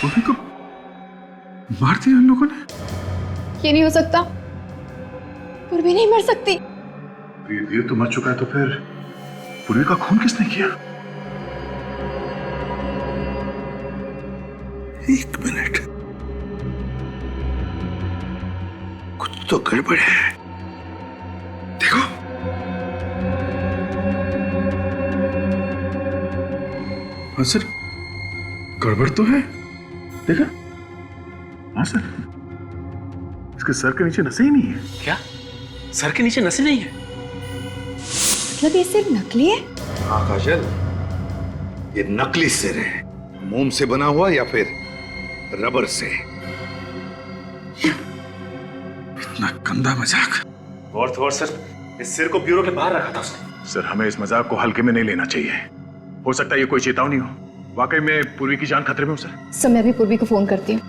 पूर्वी को मार दिया उन लोगों ने। ये नहीं हो सकता, पूर्वी नहीं मर सकती। वीर तो मर चुका है, तो फिर पूर्वी का खून किसने किया? एक मिनट, कुछ तो गड़बड़ है। देखो, हाँ सर, गड़बड़ तो है। देखा? हाँ सर, इसके सर के नीचे नसें ही नहीं है। क्या? सर के नीचे नसें नहीं है? मतलब ये सिर्फ नकली है? हाँ काजल, ये नकली सिर है। मोम से बना हुआ या फिर रबर से। इतना गंदा मजाक। और सर, इस सिर को ब्यूरो के बाहर रखा था उसने। सर, हमें इस मजाक को हल्के में नहीं लेना चाहिए। हो सकता है ये कोई चेतावनी हो। वाकई में पूर्वी की जान खतरे में हो सर। मैं भी पूर्वी को फोन करती हूँ।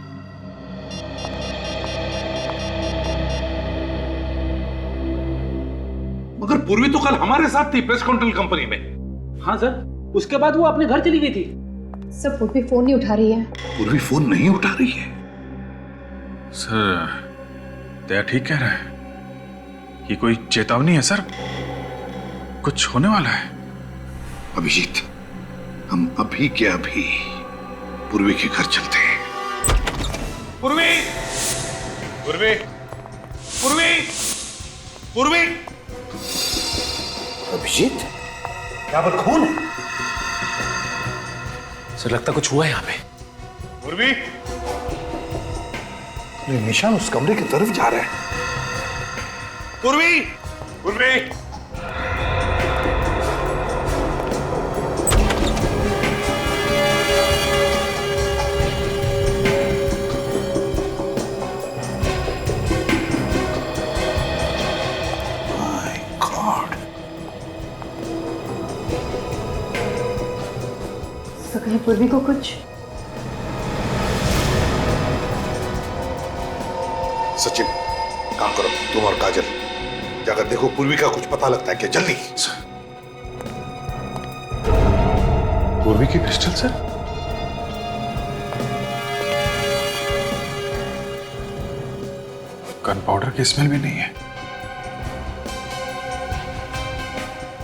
मगर पूर्वी तो कल हमारे साथ थी प्रेस कंट्रोल कंपनी में। हाँ सर, उसके बाद वो अपने घर चली गई थी। सर, पूर्वी फोन नहीं उठा रही है। पूर्वी फोन नहीं उठा रही है? सर, दया ठीक कह रहा है। ये कोई चेतावनी है सर, कुछ होने वाला है। अभिजीत, हम अभी के अभी पूर्वी के घर चलते हैं। पूर्वी! पूर्वी! पूर्वी! पूर्वी! अभिजीत, यहाँ पर खून है। सर, लगता कुछ हुआ है यहाँ पे। पूर्वी! ये निशान उस कमरे की तरफ जा रहा है। पूर्वी! पूर्वी! My God! तो कहीं पूर्वी को कुछ? सचिन, काम करो, तुम और काजल जाकर देखो पूर्वी का कुछ पता लगता है क्या। जल्दी। पूर्वी की पिस्टल सर? गन पाउडर की स्मेल भी नहीं है।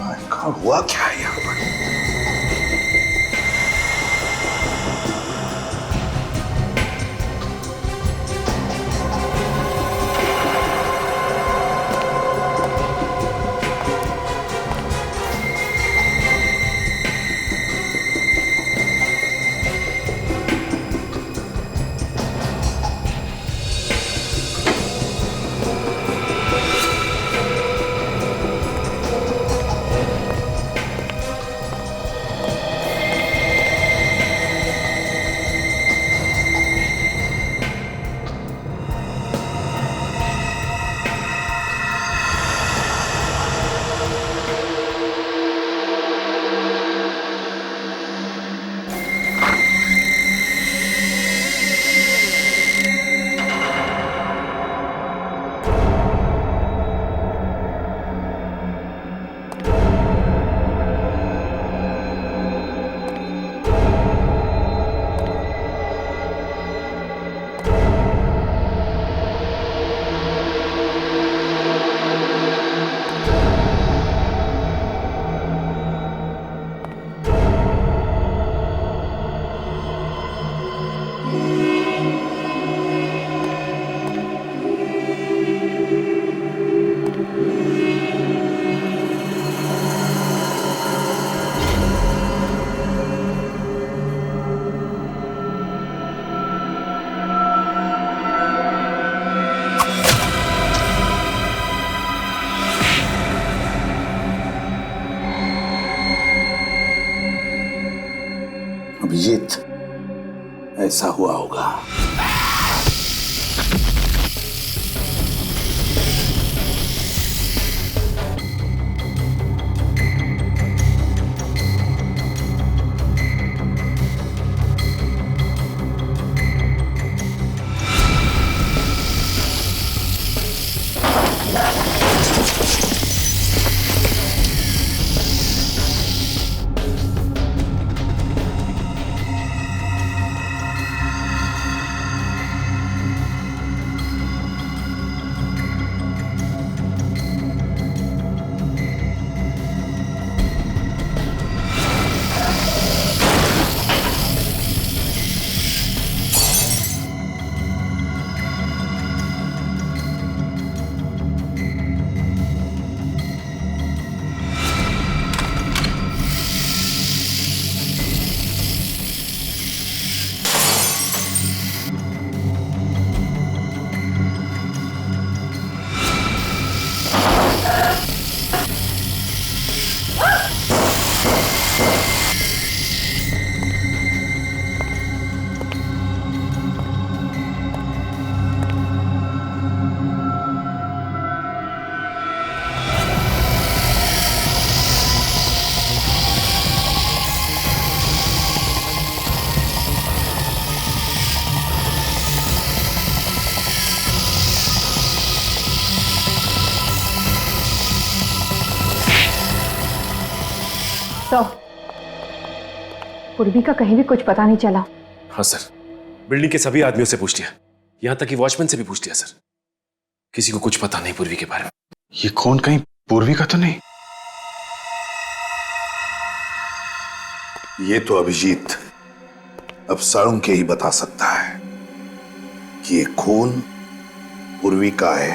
माय गॉड, हुआ क्या है यहाँ पर? अभिजीत, ऐसा हुआ होगा। पूर्वी का कहीं भी कुछ पता नहीं चला। हाँ सर, बिल्डिंग के सभी आदमियों से पूछ लिया, यहां तक कि वॉचमैन से भी पूछ लिया सर। किसी को कुछ पता नहीं पूर्वी के बारे में। ये कौन, कहीं पूर्वी का तो नहीं? ये तो अभिजीत अब सारुंग के ही बता सकता है कि ये खून पूर्वी का है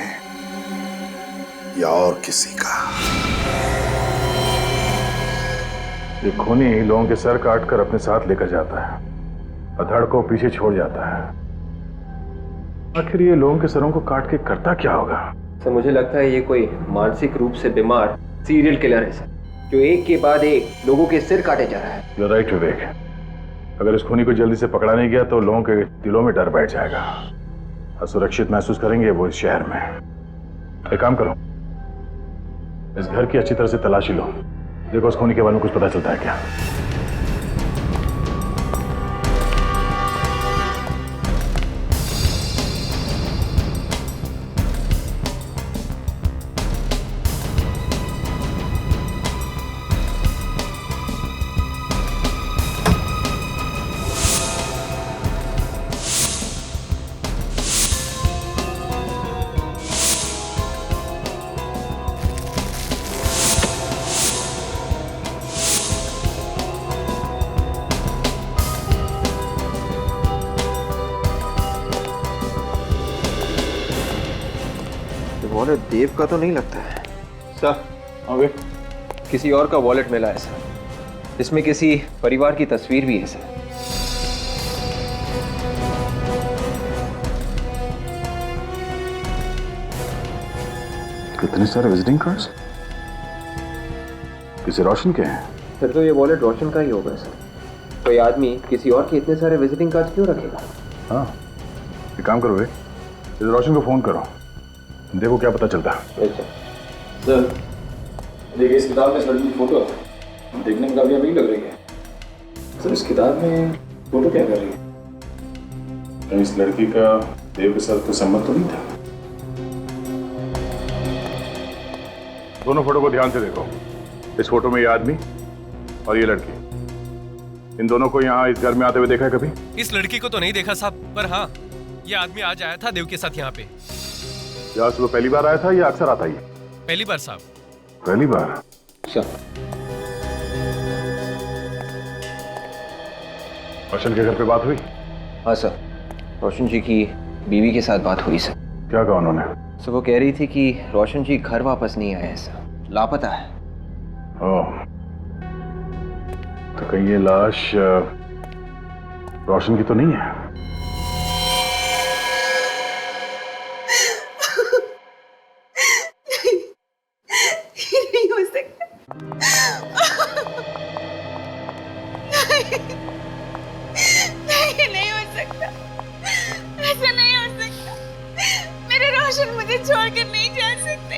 या और किसी का। ये खूनी लोगों के सर काट कर अपने साथ लेकर जाता है और धड़ को पीछे छोड़ जाता है। आखिर ये लोगों के सरों को काट के करता क्या होगा? सर मुझे लगता है ये कोई मानसिक रूप से बीमार सीरियल किलर है सर, जो एक के बाद एक लोगों के सिर काटे जा रहा है। यू आर राइट विवेक। अगर इस खूनी को जल्दी से पकड़ा नहीं गया तो लोगों के दिलों में डर बैठ जाएगा, असुरक्षित महसूस करेंगे वो इस शहर में। एक काम करो, इस घर की अच्छी तरह से तलाशी लो, देखो उस खूनी के बारे में कुछ पता चलता है क्या। वॉलेट देव का तो नहीं लगता है सर। ओके, किसी और का वॉलेट मिला है सर, इसमें किसी परिवार की तस्वीर भी है सर। कितने सारे विजिटिंग कार्ड्स? किसी रोशन के हैं? फिर तो ये वॉलेट रोशन का ही होगा सर। कोई आदमी किसी और के इतने सारे विजिटिंग कार्ड क्यों रखेगा? हाँ, एक काम करो, इस रोशन को फोन करो, देखो क्या पता चलता है। सर देखिए, इस किताब में इस लड़की की फोटो है, देखने में काफी अमीर लग रही है। सर इस किताब में फोटो क्या कर रही है? तो इस लड़की का देव के साथ कोई संबंध तो नहीं था? दोनों फोटो को ध्यान से देखो। इस फोटो में ये आदमी और ये लड़की, इन दोनों को यहाँ इस घर में आते हुए देखा है कभी? इस लड़की को तो नहीं देखा साहब, पर हाँ ये आदमी आज आया था देव के साथ यहाँ पे। क्या सुबह पहली बार आया था या अक्सर आता ही? पहली बार साहब। पहली बार? रोशन के घर पे बात हुई? हाँ सर, रोशन जी की बीवी के साथ बात हुई सर। क्या कहा उन्होंने? सर वो कह रही थी कि रोशन जी घर वापस नहीं आए हैं सर, लापता है। ओह, तो कहीं ये लाश रोशन की तो नहीं है? नहीं हो सकता। नहीं हो सकता, ऐसा नहीं हो सकता। मेरे रोशन मुझे छोड़कर नहीं जा सकते,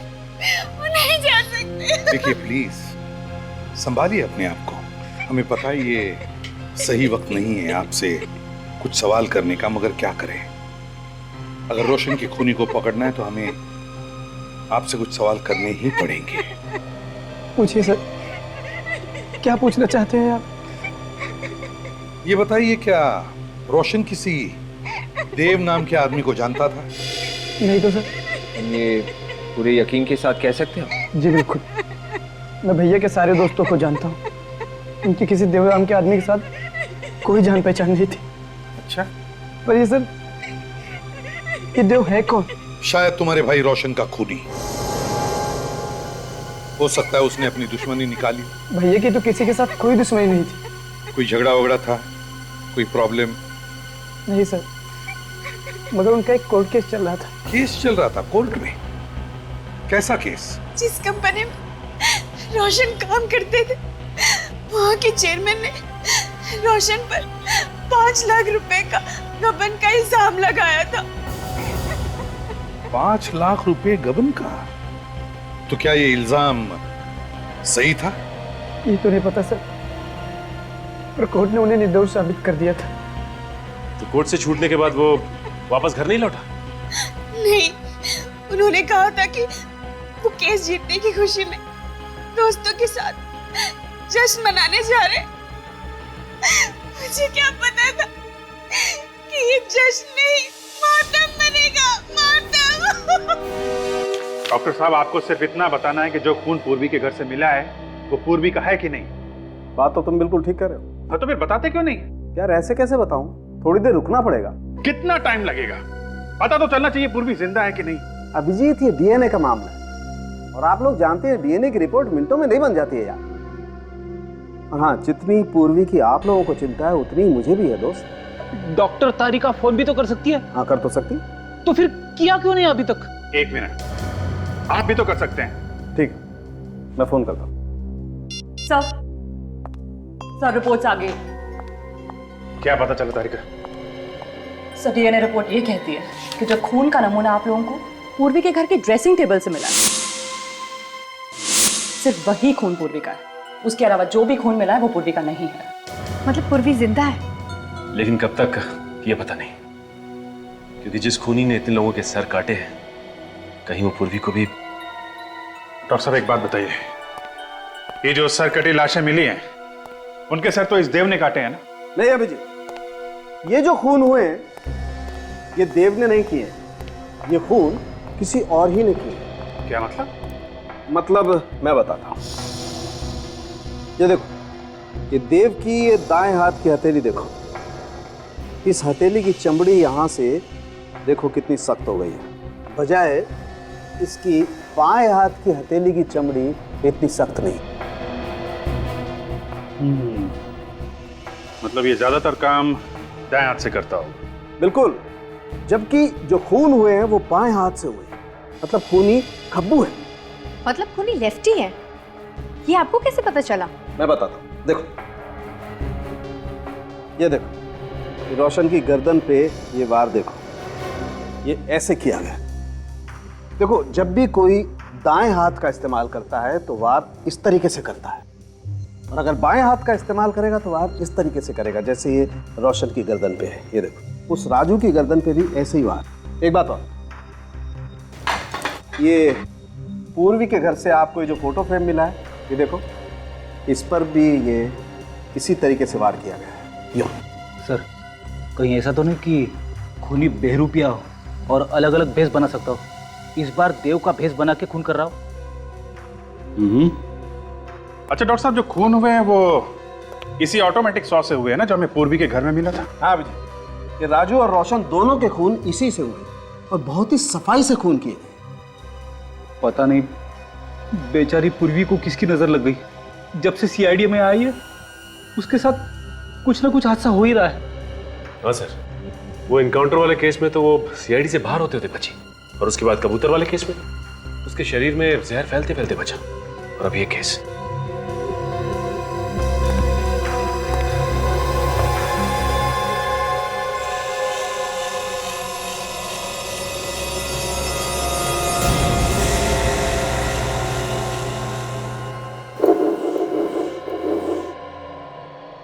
वो नहीं जा सकते। देखिए प्लीज संभालिए अपने आप को। हमें पता है ये सही वक्त नहीं है आपसे कुछ सवाल करने का, मगर क्या करें, अगर रोशन की खूनी को पकड़ना है तो हमें आपसे कुछ सवाल करने ही पड़ेंगे। पूछिए सर, क्या पूछना चाहते हैं आप? ये बताइए, क्या रोशन किसी देव नाम के आदमी को जानता था? नहीं तो सर। ये पूरे यकीन के साथ कह सकते हो? जी बिल्कुल, मैं भैया के सारे दोस्तों को जानता हूँ, उनकी किसी देव नाम के आदमी के साथ कोई जान पहचान नहीं थी। अच्छा, पर ये सर, ये देव है कौन? शायद तुम्हारे भाई रोशन का खूनी हो सकता है, उसने अपनी दुश्मनी निकाली। भैया की तो किसी के साथ कोई दुश्मनी नहीं थी। कोई झगड़ा वगड़ा था, कोई प्रॉब्लम? नहीं सर, मगर उनका एक कोर्ट केस चल रहा था। केस चल रहा था कोर्ट में? कैसा केस? जिस कंपनी में रोशन काम करते थे, वहाँ के चेयरमैन ने रोशन पर 5 लाख रुपए का गबन का इल्जाम लगाया था। 5 लाख रुपए गबन का? तो क्या ये इल्जाम सही था? ये तो नहीं पता सर, पर कोर्ट ने उन्हें निर्दोष साबित कर दिया था। तो कोर्ट से छूटने के बाद वो वापस घर नहीं लौटा? नहीं, उन्होंने कहा था कि वो केस जीतने की खुशी में दोस्तों के साथ जश्न मनाने जा रहे। मुझे क्या पता था कि ये जश्न नहीं मातम बनेगा, मातम। डॉक्टर साहब, आपको सिर्फ इतना बताना है कि जो खून पूर्वी के घर से मिला है वो पूर्वी का है कि नहीं। बात तो तुम बिल्कुल ठीक कर रहे हो। हाँ, तो फिर बताते क्यों नहीं? यार ऐसे कैसे बताऊं, थोड़ी देर रुकना पड़ेगा। कितना टाइम लगेगा? पता तो चलना चाहिए पूर्वी जिंदा है कि नहीं। अभिजीत, ये डीएनए का मामला है और आप लोग जानते हैं डीएनए की रिपोर्ट मिनटों में नहीं बन जाती है यार। और हाँ, जितनी पूर्वी की आप लोगों को चिंता है उतनी मुझे भी है दोस्त। डॉक्टर तारिका फोन भी तो कर सकती है। हाँ, कर तो सकती। तो फिर किया क्यों नहीं अभी तक? एक मिनट, आप भी तो कर सकते हैं। ठीक, मैं फोन करता हूँ। सर रिपोर्ट्स आ गई। क्या पता चला तारिका? सर डीएनए रिपोर्ट ये कहती है कि जो खून का नमूना आप लोगों को पूर्वी के घर के ड्रेसिंग टेबल से मिला है, सिर्फ वही खून पूर्वी का है। उसके अलावा जो भी खून मिला है वो पूर्वी का नहीं है। मतलब पूर्वी जिंदा है? लेकिन कब तक ये पता नहीं, क्योंकि जिस खूनी ने इतने लोगों के सर काटे हैं, कहीं वो पूर्वी को भी। डॉक्टर साहब, एक बात बताइए, ये जो सर कटी लाशें मिली हैं उनके सर तो इस देव ने काटे हैं ना? नहीं अभिजीत, ये जो खून हुए हैं ये देव ने नहीं किए, ये खून किसी और ही ने किए। क्या मतलब? मतलब मैं बताता हूँ। ये देखो, ये देव की ये दाएं हाथ की हथेली देखो, इस हथेली की चमड़ी यहाँ से देखो कितनी सख्त हो गई है, बजाय इसकी बाएं हाथ की हथेली की चमड़ी इतनी सख्त नहीं। मतलब ये ज्यादातर काम दाएं हाथ से करता हो? बिल्कुल, जबकि जो खून हुए हैं वो बाएं हाथ से हुए, मतलब खूनी खब्बू है। मतलब खूनी लेफ्टी है? ये आपको कैसे पता चला? मैं बताता हूँ, देखो ये देखो, ये रोशन की गर्दन पे ये वार देखो, ये ऐसे किया गया। देखो, जब भी कोई दाएं हाथ का इस्तेमाल करता है तो वार इस तरीके से करता है, और अगर बाएं हाथ का इस्तेमाल करेगा तो वार इस तरीके से करेगा, जैसे ये रोशन की गर्दन पे है। ये देखो, उस राजू की गर्दन पे भी ऐसे ही वार। एक बात और, ये पूर्वी के घर से आपको ये जो फोटो फ्रेम मिला है, ये देखो, इस पर भी ये इसी तरीके से वार किया गया है। यो सर, कहीं ऐसा तो नहीं कि खूनी बेहरूपिया हो और अलग अलग भेष बना सकता हो? इस बार देव का भेष बना के खून कर रहा हो। अच्छा डॉक्टर साहब, जो खून हुए हैं वो इसी ऑटोमेटिक सॉ से हुए हैं ना, जो हमें पूर्वी के घर में मिला था? हाँ भैया, ये राजू और रोशन दोनों के खून इसी से हुए और बहुत ही सफाई से खून किए। पता नहीं बेचारी पूर्वी को किसकी नजर लग गई, जब से सीआईडी में आई है उसके साथ कुछ ना कुछ हादसा हो ही रहा है। हाँ सर, वो इनकाउंटर वाले केस में तो वो सीआईडी से बाहर होते होते बची, और उसके बाद कबूतर वाले केस में उसके शरीर में जहर फैलते फैलते बचा, और अब ये केस।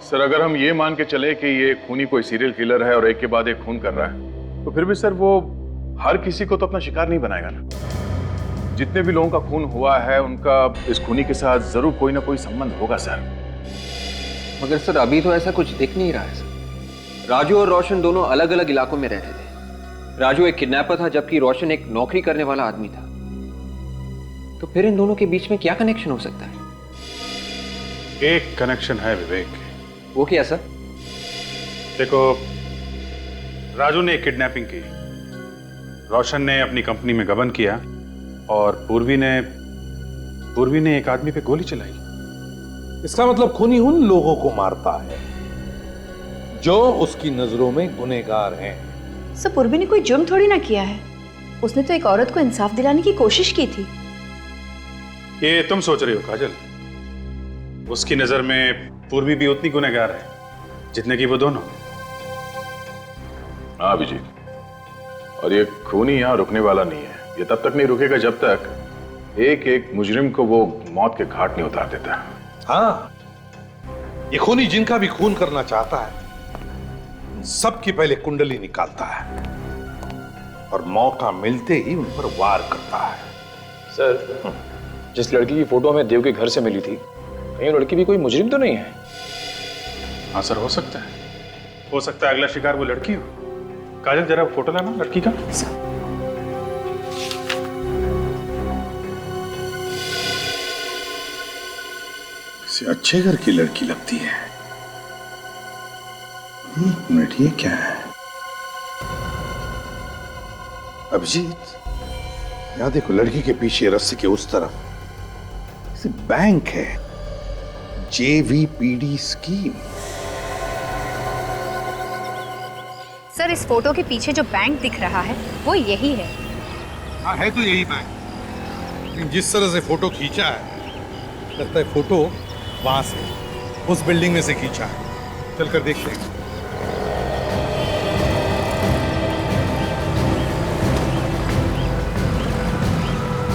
सर, अगर हम ये मान के चले कि ये खूनी कोई सीरियल किलर है और एक के बाद एक खून कर रहा है, तो फिर भी सर वो हर किसी को तो अपना शिकार नहीं बनाएगा ना। जितने भी लोगों का खून हुआ है उनका इस खूनी के साथ जरूर कोई ना कोई संबंध होगा सर। मगर सर अभी तो ऐसा कुछ दिख नहीं रहा है सर। राजू और रोशन दोनों अलग अलग इलाकों में रहते थे। राजू एक किडनैपर था जबकि रोशन एक नौकरी करने वाला आदमी था। तो फिर इन दोनों के बीच में क्या कनेक्शन हो सकता है? एक कनेक्शन है विवेक। वो क्या सर? देखो, राजू ने एक किडनैपिंग की, रोशन ने अपनी कंपनी में गबन किया, और पूर्वी ने एक आदमी पे गोली चलाई। इसका मतलब खूनी उन लोगों को मारता है जो उसकी नजरों में गुनहगार हैं। सर, पूर्वी ने कोई जुर्म थोड़ी ना किया है, उसने तो एक औरत को इंसाफ दिलाने की कोशिश की थी। ये तुम सोच रही हो काजल, उसकी नजर में पूर्वी भी उतनी गुनहगार है जितने की वो दोनों। हाँ अभिजीत, और ये खूनी यहाँ रुकने वाला नहीं है। ये तब तक नहीं रुकेगा जब तक एक एक मुजरिम को वो मौत के घाट नहीं उतार देता। हाँ, ये खूनी जिनका भी खून करना चाहता है सबकी पहले कुंडली निकालता है और मौका मिलते ही उन पर वार करता है। सर, जिस लड़की की फोटो हमें देव के घर से मिली थी, कहीं लड़की भी कोई मुजरिम तो नहीं है? हाँ सर, हो सकता है। हो सकता है अगला शिकार वो लड़की हो। काजल जरा फोटो लाना लड़की का। किसी अच्छे घर की लड़की लगती है। मिनट, ये क्या है? अभिजीत, यहां देखो, लड़की के पीछे रस्सी के उस तरफ बैंक है, JVPD स्कीम। सर, इस फोटो के पीछे जो बैंक दिख रहा है वो यही है। हाँ, है तो यही बैंक, लेकिन जिस तरह से फोटो खींचा है लगता है फोटो वहां से, उस बिल्डिंग में से खींचा है। चलकर देखते हैं।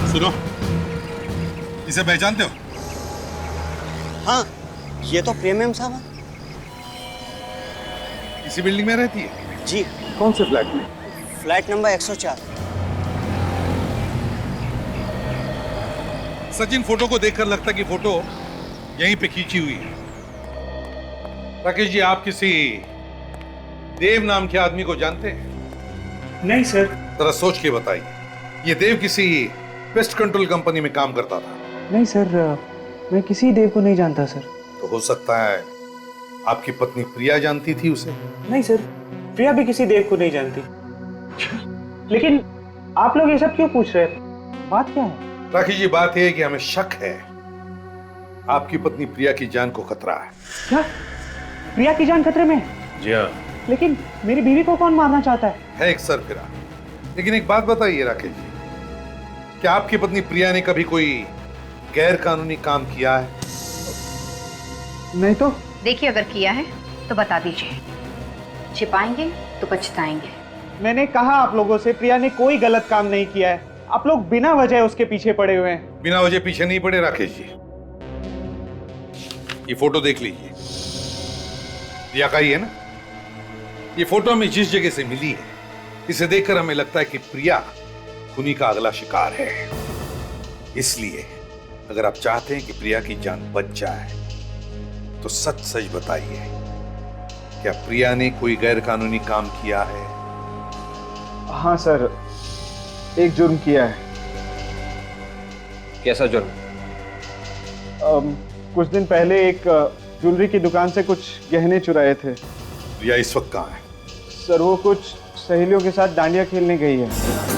सुनो, इसे पहचानते हो? हाँ, ये तो प्रेम साहब है। इसी बिल्डिंग में रहती है? जी। कौन से फ्लैट में? Flat number 104। सचिन, फोटो को देखकर लगता है कि फोटो यहीं पे खींची हुई है। राकेश जी, आप किसी देव नाम के आदमी को जानते हैं? नहीं सर। जरा सोच के बताइए। ये देव किसी पेस्ट कंट्रोल कंपनी में काम करता था। नहीं सर, मैं किसी देव को नहीं जानता सर। तो हो सकता है आपकी पत्नी प्रिया जानती थी उसे? नहीं सर, प्रिया भी किसी देव को नहीं जानती। लेकिन आप लोग ये सब क्यों पूछ रहे हैं? बात क्या है? राकेश जी, बात यह है कि हमें शक है आपकी पत्नी प्रिया की जान को खतरा है। क्या? प्रिया की जान खतरे में? जी हाँ। लेकिन मेरी बीवी को कौन मारना चाहता है? एक सरफिरा। लेकिन एक बात बताइए राकेश जी, क्या आपकी पत्नी प्रिया ने कभी कोई गैर कानूनी काम किया है? नहीं तो। देखिए, अगर किया है तो बता दीजिए, छिपाएंगे तो पछताएंगे। मैंने कहा आप लोगों से, प्रिया ने कोई गलत काम नहीं किया है। आप लोग बिना वजह उसके पीछे पड़े हुए हैं। बिना वजह पीछे नहीं पड़े राकेश जी। ये फोटो देख लीजिए, प्रिया का ही है ना? ये फोटो हमें जिस जगह से मिली है, इसे देखकर हमें लगता है कि प्रिया खूनी का अगला शिकार है। इसलिए अगर आप चाहते हैं कि प्रिया की जान बच जाए तो सच सच बताइए, क्या प्रिया ने कोई गैर कानूनी काम किया है? हाँ सर, एक जुर्म किया है। कैसा जुर्म? कुछ दिन पहले एक ज्वेलरी की दुकान से कुछ गहने चुराए थे। प्रिया इस वक्त कहाँ है? सर, वो कुछ सहेलियों के साथ डांडिया खेलने गई है।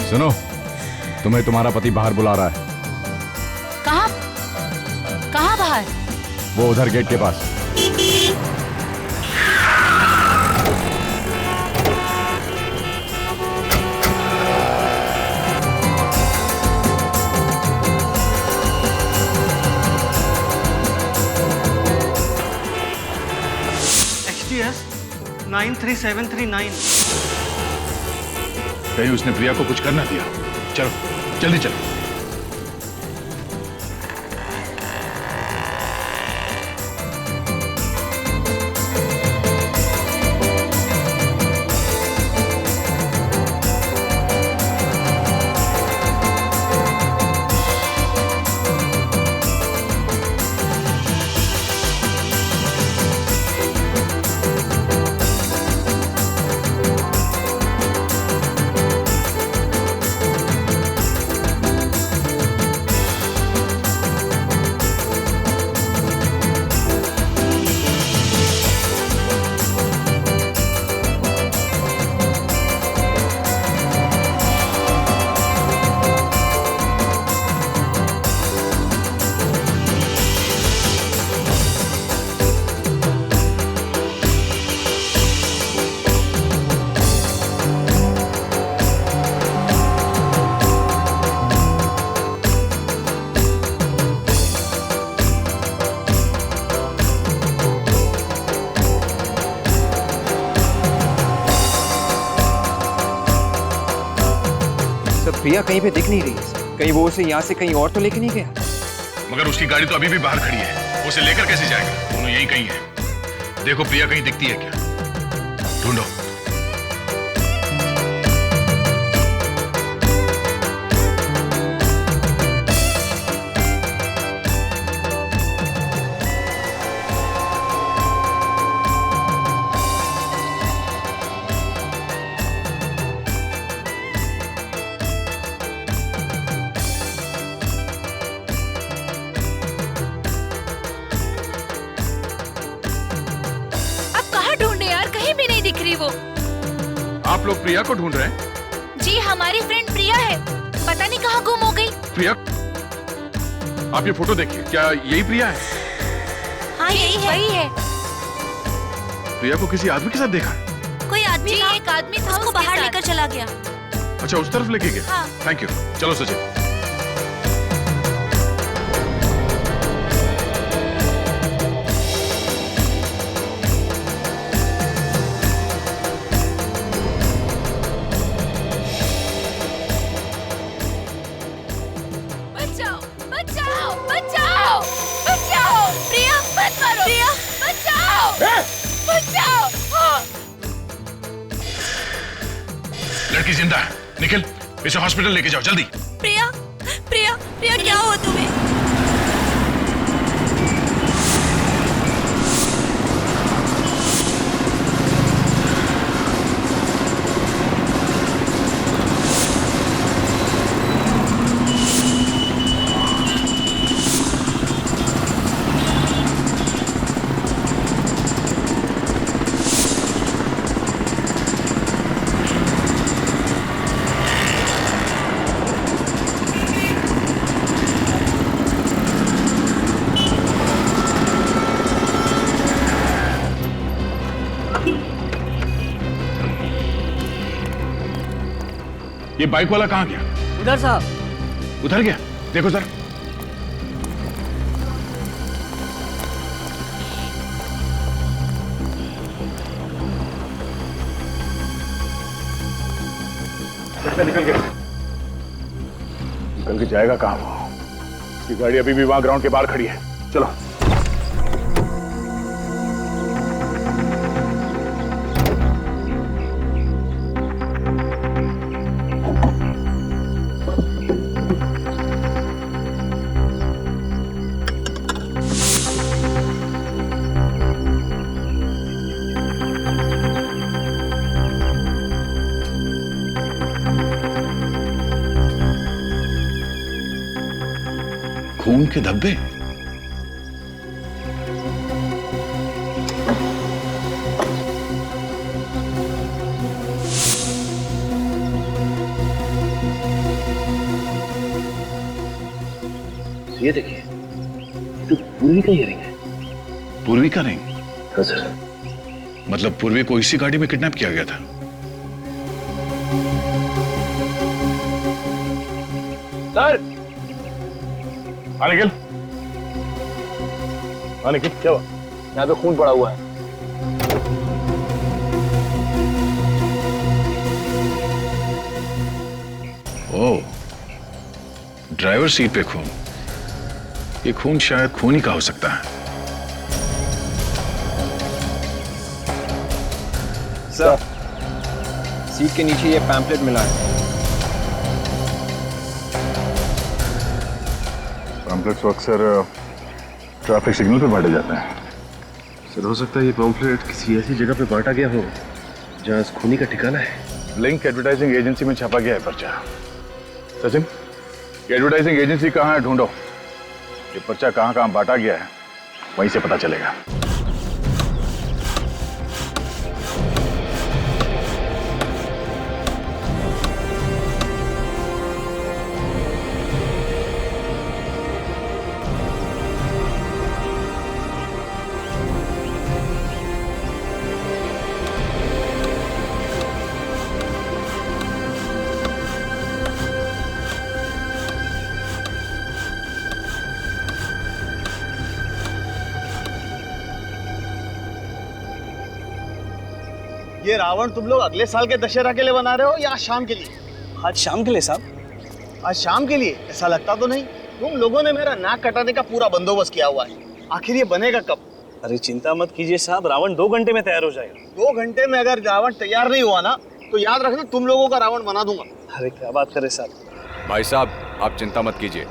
सुनो, तुम्हें तुम्हारा पति बाहर बुला रहा है। कहाँ? कहाँ बाहर? वो उधर गेट के पास। XTS 93739। कहीं उसने प्रिया को कुछ करना दिया। चलो जल्दी चलो। प्रिया कहीं पे दिख नहीं रही है। कहीं वो उसे यहाँ से कहीं और तो लेके नहीं गया? मगर उसकी गाड़ी तो अभी भी बाहर खड़ी है, उसे लेकर कैसे जाएगा? दोनों यहीं कहीं है। देखो प्रिया कहीं दिखती है क्या, ढूंढो। आप लोग प्रिया को ढूंढ रहे हैं? जी, हमारी फ्रेंड प्रिया है, पता नहीं कहाँ गुम हो गई। प्रिया, आप ये फोटो देखिए, क्या यही प्रिया है? हाँ यही है। वही है। प्रिया को किसी आदमी के साथ देखा है? कोई आदमी जी, एक आदमी था, उसको बाहर लेकर चला गया। अच्छा, उस तरफ लेके गया? हाँ। Thank you. चलो सचिन। लड़की जिंदा है, निखिल इसे हॉस्पिटल लेके जाओ जल्दी। प्रिया, प्रिया, प्रिया क्या हुआ तुम्हें? ये बाइक वाला कहाँ गया? उधर साहब। उधर गया? देखो सर। निकल गया। निकल के जाएगा कहाँ वो? उसकी गाड़ी अभी भी वहां ग्राउंड के बाहर खड़ी है। चलो। खून के धब्बे। ये देखिए, तो पूर्वी का रिंग है। पूर्वी का रिंग? हाँ सर। मतलब पूर्वी को इसी गाड़ी में किडनैप किया गया था? सर। हाँ निखिल। हाँ निखिल, क्या हुआ? यहाँ पे खून पड़ा हुआ है। ओह, ड्राइवर सीट पे खून। ये खून शायद खून ही का हो सकता है। सर, सीट के नीचे ये पैम्पलेट मिला है। पैम्पलेट्स अक्सर ट्रैफिक सिग्नल पे बांटे जाते हैं। सर, हो सकता है ये पैम्पलेट किसी ऐसी जगह पे बांटा गया हो जहां इस खूनी का ठिकाना है। लिंक एडवर्टाइजिंग एजेंसी में छापा गया है पर्चा। सचिन, ये एडवर्टाइजिंग एजेंसी कहाँ है, ढूंढो। ये पर्चा कहाँ कहाँ बांटा गया है, वहीं से पता चलेगा। ये रावण तुम लोग अगले साल के दशहरा के लिए बना रहे हो या आज शाम के लिए? आज शाम के लिए साहब। आज शाम के लिए? ऐसा लगता तो नहीं। तुम लोगों ने मेरा नाक कटाने का पूरा बंदोबस्त किया हुआ है। आखिर ये बनेगा कब? अरे चिंता मत कीजिए साहब, रावण 2 घंटे में तैयार हो जाएगा। 2 घंटे में अगर रावण तैयार नहीं हुआ ना तो याद रखना तुम लोगों का रावण बना दूंगा। अरे क्या बात करे साहब। भाई साहब, आप चिंता मत कीजिए।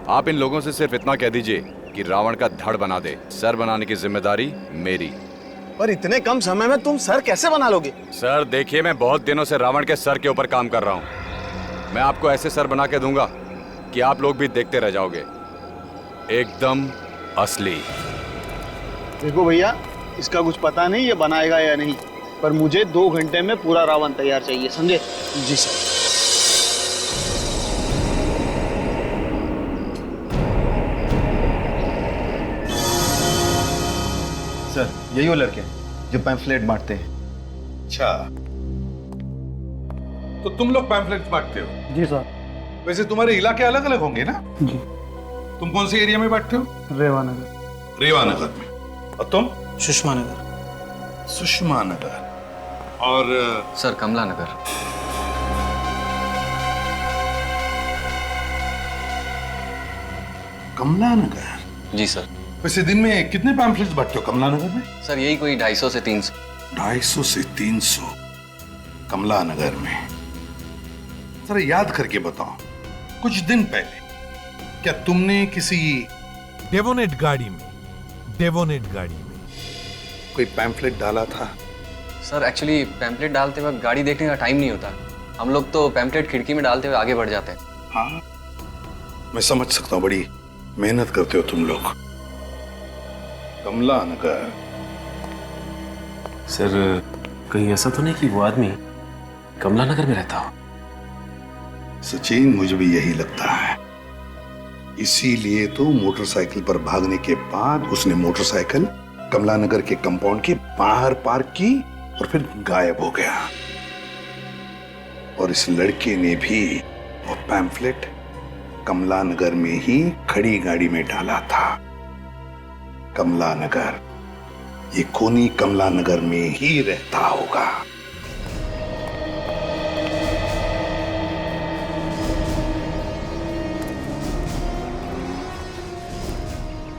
आप इन लोगों से सिर्फ इतना कह दीजिए कि रावण का धड़ बना दे। सर बनाने की जिम्मेदारी मेरी। पर इतने कम समय में तुम सर कैसे बना लोगे? सर देखिए, मैं बहुत दिनों से रावण के सर के ऊपर काम कर रहा हूँ। मैं आपको ऐसे सर बना के दूंगा कि आप लोग भी देखते रह जाओगे, एकदम असली। देखो भैया, इसका कुछ पता नहीं ये बनाएगा या नहीं, पर मुझे 2 घंटे में पूरा रावण तैयार चाहिए, समझे? जी सर। सर यही वो लड़के जो पैम्फलेट बांटते हैं। अच्छा, तो तुम लोग पैम्फलेट बांटते हो? जी सर। वैसे तुम्हारे इलाके अलग अलग होंगे ना? जी। तुम कौन से एरिया में बांटते हो? रेवानगर। रेवानगर में। और तुम? सुषमा नगर। सुषमा नगर। और सर कमला नगर। कमला नगर। जी सर। वैसे दिन में कितने पैम्फलेट्स बांटते हो कमला नगर में? सर यही कोई 250 से 300। 250 से 300 कमला नगर में। जरा याद करके बताओ, कुछ दिन पहले क्या तुमने किसी डेवोनेट गाड़ी में कोई पैम्फलेट डाला था? सर एक्चुअली पैम्पलेट डालते वक्त गाड़ी देखने का टाइम नहीं होता। हम लोग तो पैम्पलेट खिड़की में डालते हुए आगे बढ़ जाते हैं। हाँ, मैं समझ सकता हूँ, बड़ी मेहनत करते हो तुम लोग। कमला नगर। सर कहीं ऐसा तो नहीं कि वो आदमी कमला नगर में रहता हो? सचिन, मुझे भी यही लगता है। इसीलिए तो मोटरसाइकिल पर भागने के बाद उसने मोटरसाइकिल कमला नगर के कंपाउंड के बाहर पार्क की और फिर गायब हो गया। और इस लड़के ने भी वो पैम्फलेट कमला नगर में ही खड़ी गाड़ी में डाला था। कमला नगर, ये खूनी कमला नगर में ही रहता होगा।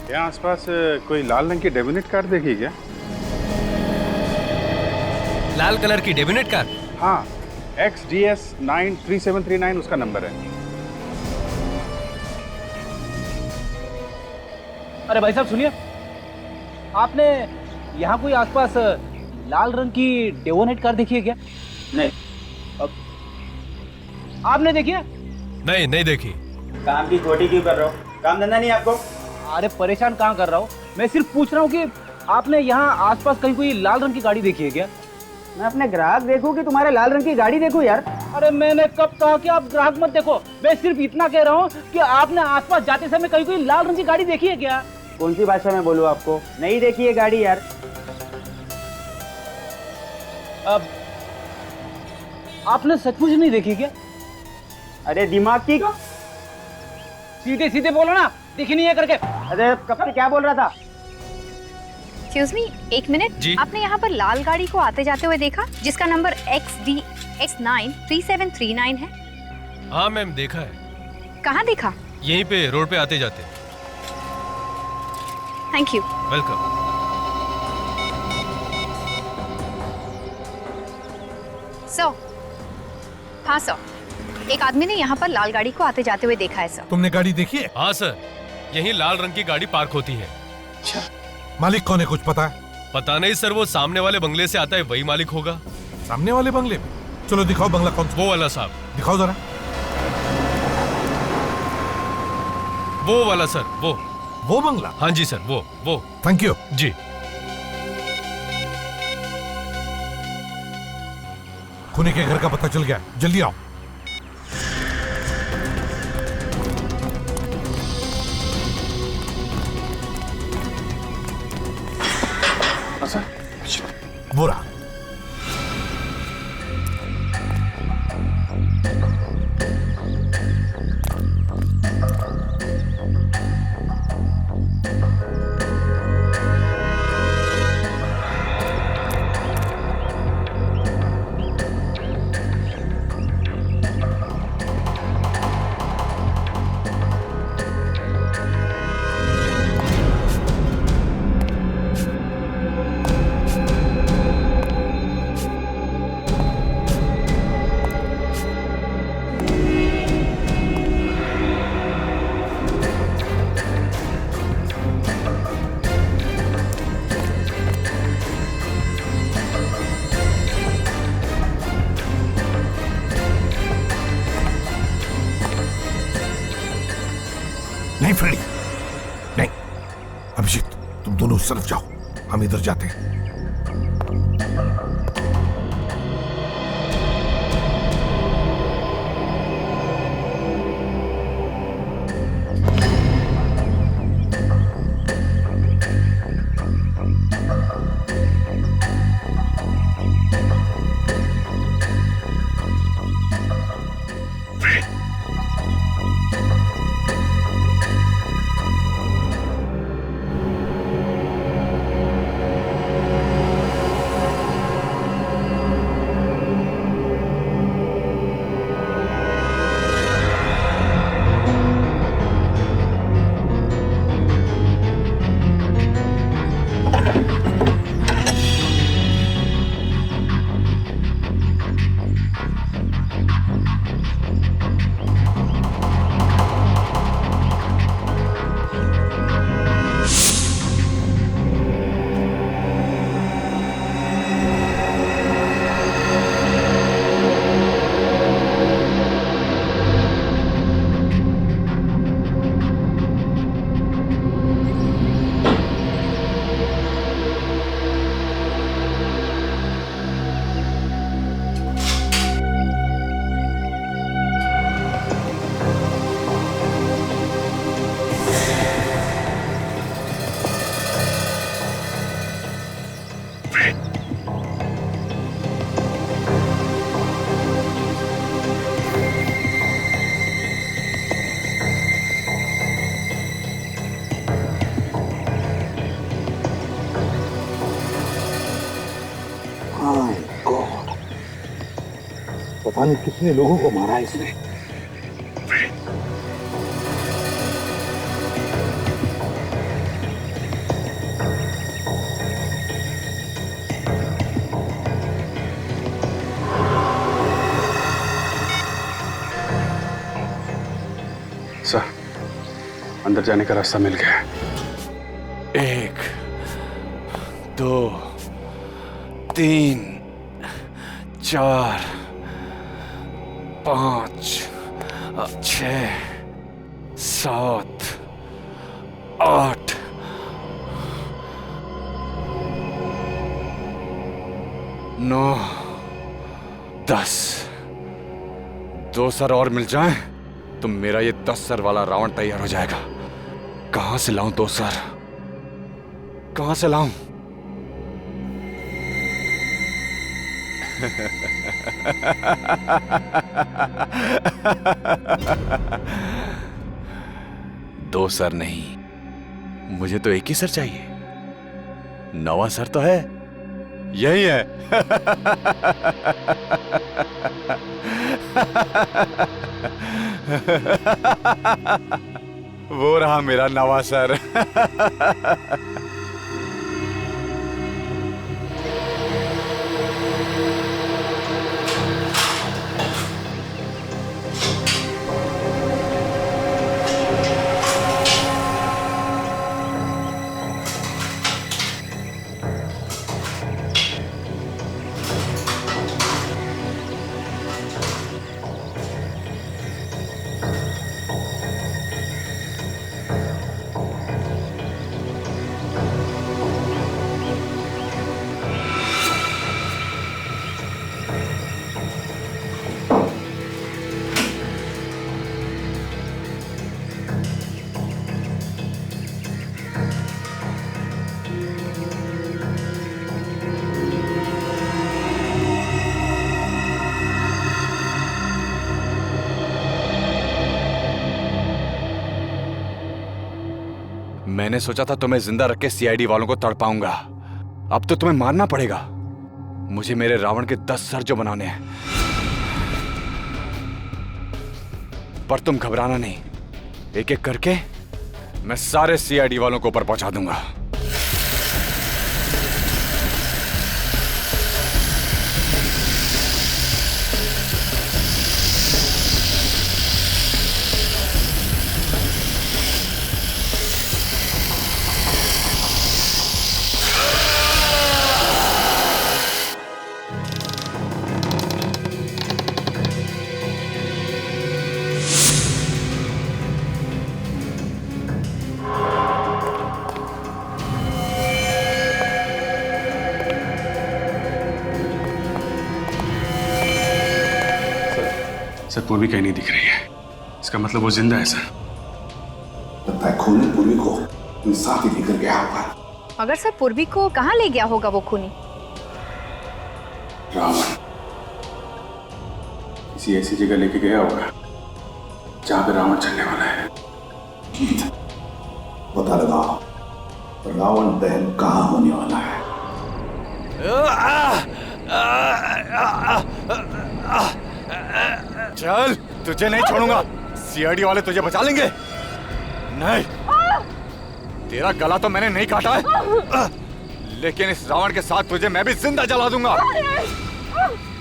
यहाँ आसपास कोई लाल रंग की डेबिनेट कार देखी क्या? लाल कलर की डेबिनेट कार? हाँ, XDS 93739 उसका नंबर है। अरे भाई साहब सुनिए, आपने यहाँ कोई आसपास लाल रंग की डेवोनेट कार देखी है क्या? नहीं। आपने देखी है? नहीं, नहीं देखी। काम की खोटी क्यों कर रहे हो? काम धंधा नहीं आपको? अरे परेशान कहाँ कर रहा हूँ, मैं सिर्फ पूछ रहा हूँ कि आपने यहाँ आसपास कहीं कोई लाल रंग की गाड़ी देखी है क्या? मैं अपने ग्राहक देखूं कि तुम्हारे लाल रंग की गाड़ी देखूं यार? अरे मैंने कब कहा कि आप ग्राहक मत देखो, मैं सिर्फ इतना कह रहा हूँ कि आपने आसपास जाते समय कहीं कोई लाल रंग की गाड़ी देखी है क्या? कौन सी भाषा में बोलूं आपको? नहीं देखी है गाड़ी यार। अब आपने सचमुच नहीं देखी क्या? अरे दिमाग की को सीधे सीधे बोलो ना, दिखी नहीं है करके। अरे कब से क्या बोल रहा था? Excuse me, 1 minute. आपने यहाँ पर लाल गाड़ी को आते जाते हुए देखा जिसका नंबर XDX 93739 है? हाँ मैम, देखा है। कहाँ देखा? यहीं पे रोड पे आते जाते। Thank you. वेलकम। सर, हाँ सर, एक आदमी ने यहाँ पर लाल गाड़ी को आते जाते हुए देखा है सर। तुमने गाड़ी देखी है? हाँ सर, यहीं लाल रंग की गाड़ी पार्क होती है। अच्छा, मालिक कौन है कुछ पता है? पता नहीं सर, वो सामने वाले बंगले से आता है, वही मालिक होगा। सामने वाले बंगले में? चलो दिखाओ बंगला कौन सा। वो वाला साहब। दिखाओ जरा। वो वाला सर, वो बंगला? हाँ जी सर, वो। थैंक यू जी। खूनी के घर का पता चल गया, जल्दी आओ। बुरा। नहीं अभिजीत, तुम दोनों उस तरफ जाओ, हम इधर जाते हैं। पता नहीं कितने लोगों को मारा इसने। सर, अंदर जाने का रास्ता मिल गया। 1 2 3 4 5 6 7 8 9 10। 2 सर और मिल जाएं तो मेरा ये 10 सर वाला रावण तैयार हो जाएगा। कहां से लाऊं 2 सर? कहां से लाऊं? दो सर नहीं, मुझे तो एक ही सर चाहिए। 9वां सर तो है, यही है। वो रहा मेरा 9वां सर। मैंने सोचा था तुम्हें जिंदा रख के सीआईडी वालों को तड़पाऊंगा। अब तो तुम्हें मारना पड़ेगा। मुझे मेरे रावण के 10 सर जो बनाने हैं। पर तुम घबराना नहीं, एक एक करके मैं सारे सीआईडी वालों को ऊपर पहुंचा दूंगा। सर पूर्वी कहीं नहीं दिख रही है। इसका मतलब वो जिंदा है सर। लगता है खूनी पूर्वी को अपने साथ ही लेकर गया होगा। मगर सर पूर्वी को कहाँ ले गया होगा वो खूनी? रावण किसी ऐसी जगह लेके गया होगा जहां पे रावण चलने वाला है। गीत पता लगाओ रावण दहन कहाँ होने वाला है। चल, तुझे नहीं छोड़ूंगा। सीआईडी वाले तुझे बचा लेंगे। नहीं, तेरा गला तो मैंने नहीं काटा है, लेकिन इस रावण के साथ तुझे मैं भी जिंदा जला दूंगा।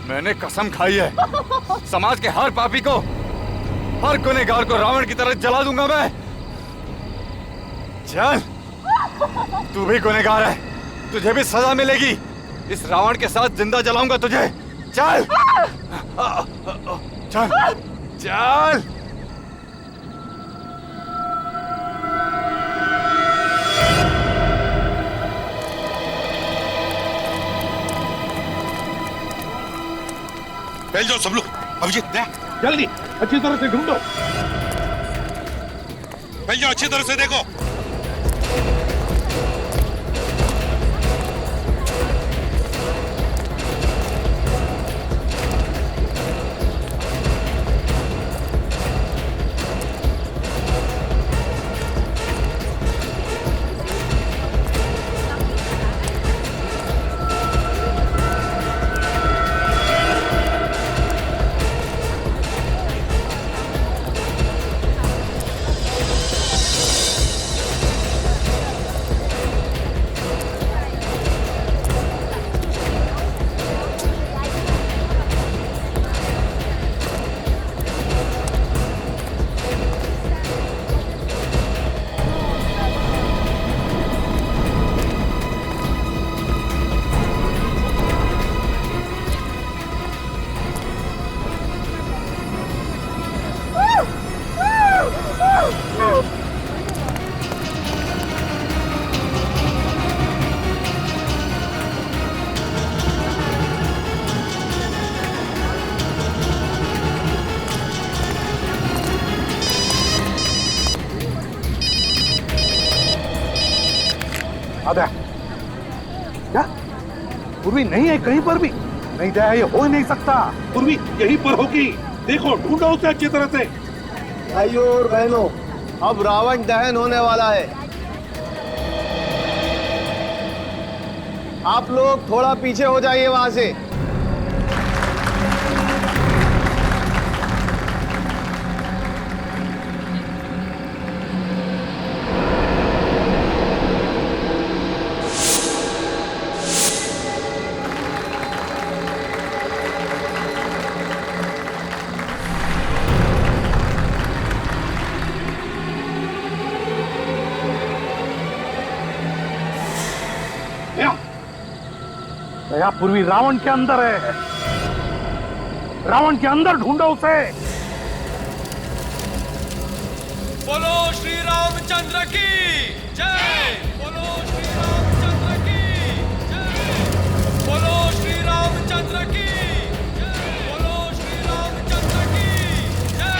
मैंने कसम खाई है, समाज के हर पापी को, हर गुनहगार को रावण की तरह जला दूंगा मैं। चल, तू भी गुनहगार है, तुझे भी सजा मिलेगी। इस रावण के साथ जिंदा जलाऊंगा तुझे। चल चल चल। फैल जाओ सब लोग। अभिजीत जल्दी अच्छी तरह से ढूंढो। फैल जाओ, अच्छी तरह से देखो। आधा क्या पूर्वी नहीं है कहीं पर भी? नहीं दया, ये हो ही नहीं सकता। पूर्वी यहीं पर होगी, देखो ढूंढो उसे अच्छी तरह से। भाइयों और बहनों, अब रावण दहन होने वाला है। आप लोग थोड़ा पीछे हो जाइए वहां से। दया, पूर्वी रावण के अंदर है। रावण के अंदर ढूंढो उसे। बोलो श्री रामचंद्र की जय। बोलो श्री रामचंद्र की जय। बोलो श्री रामचंद्र की जय। बोलो श्री रामचंद्र की जय।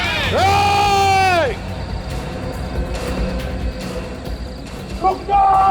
रुक जाओ।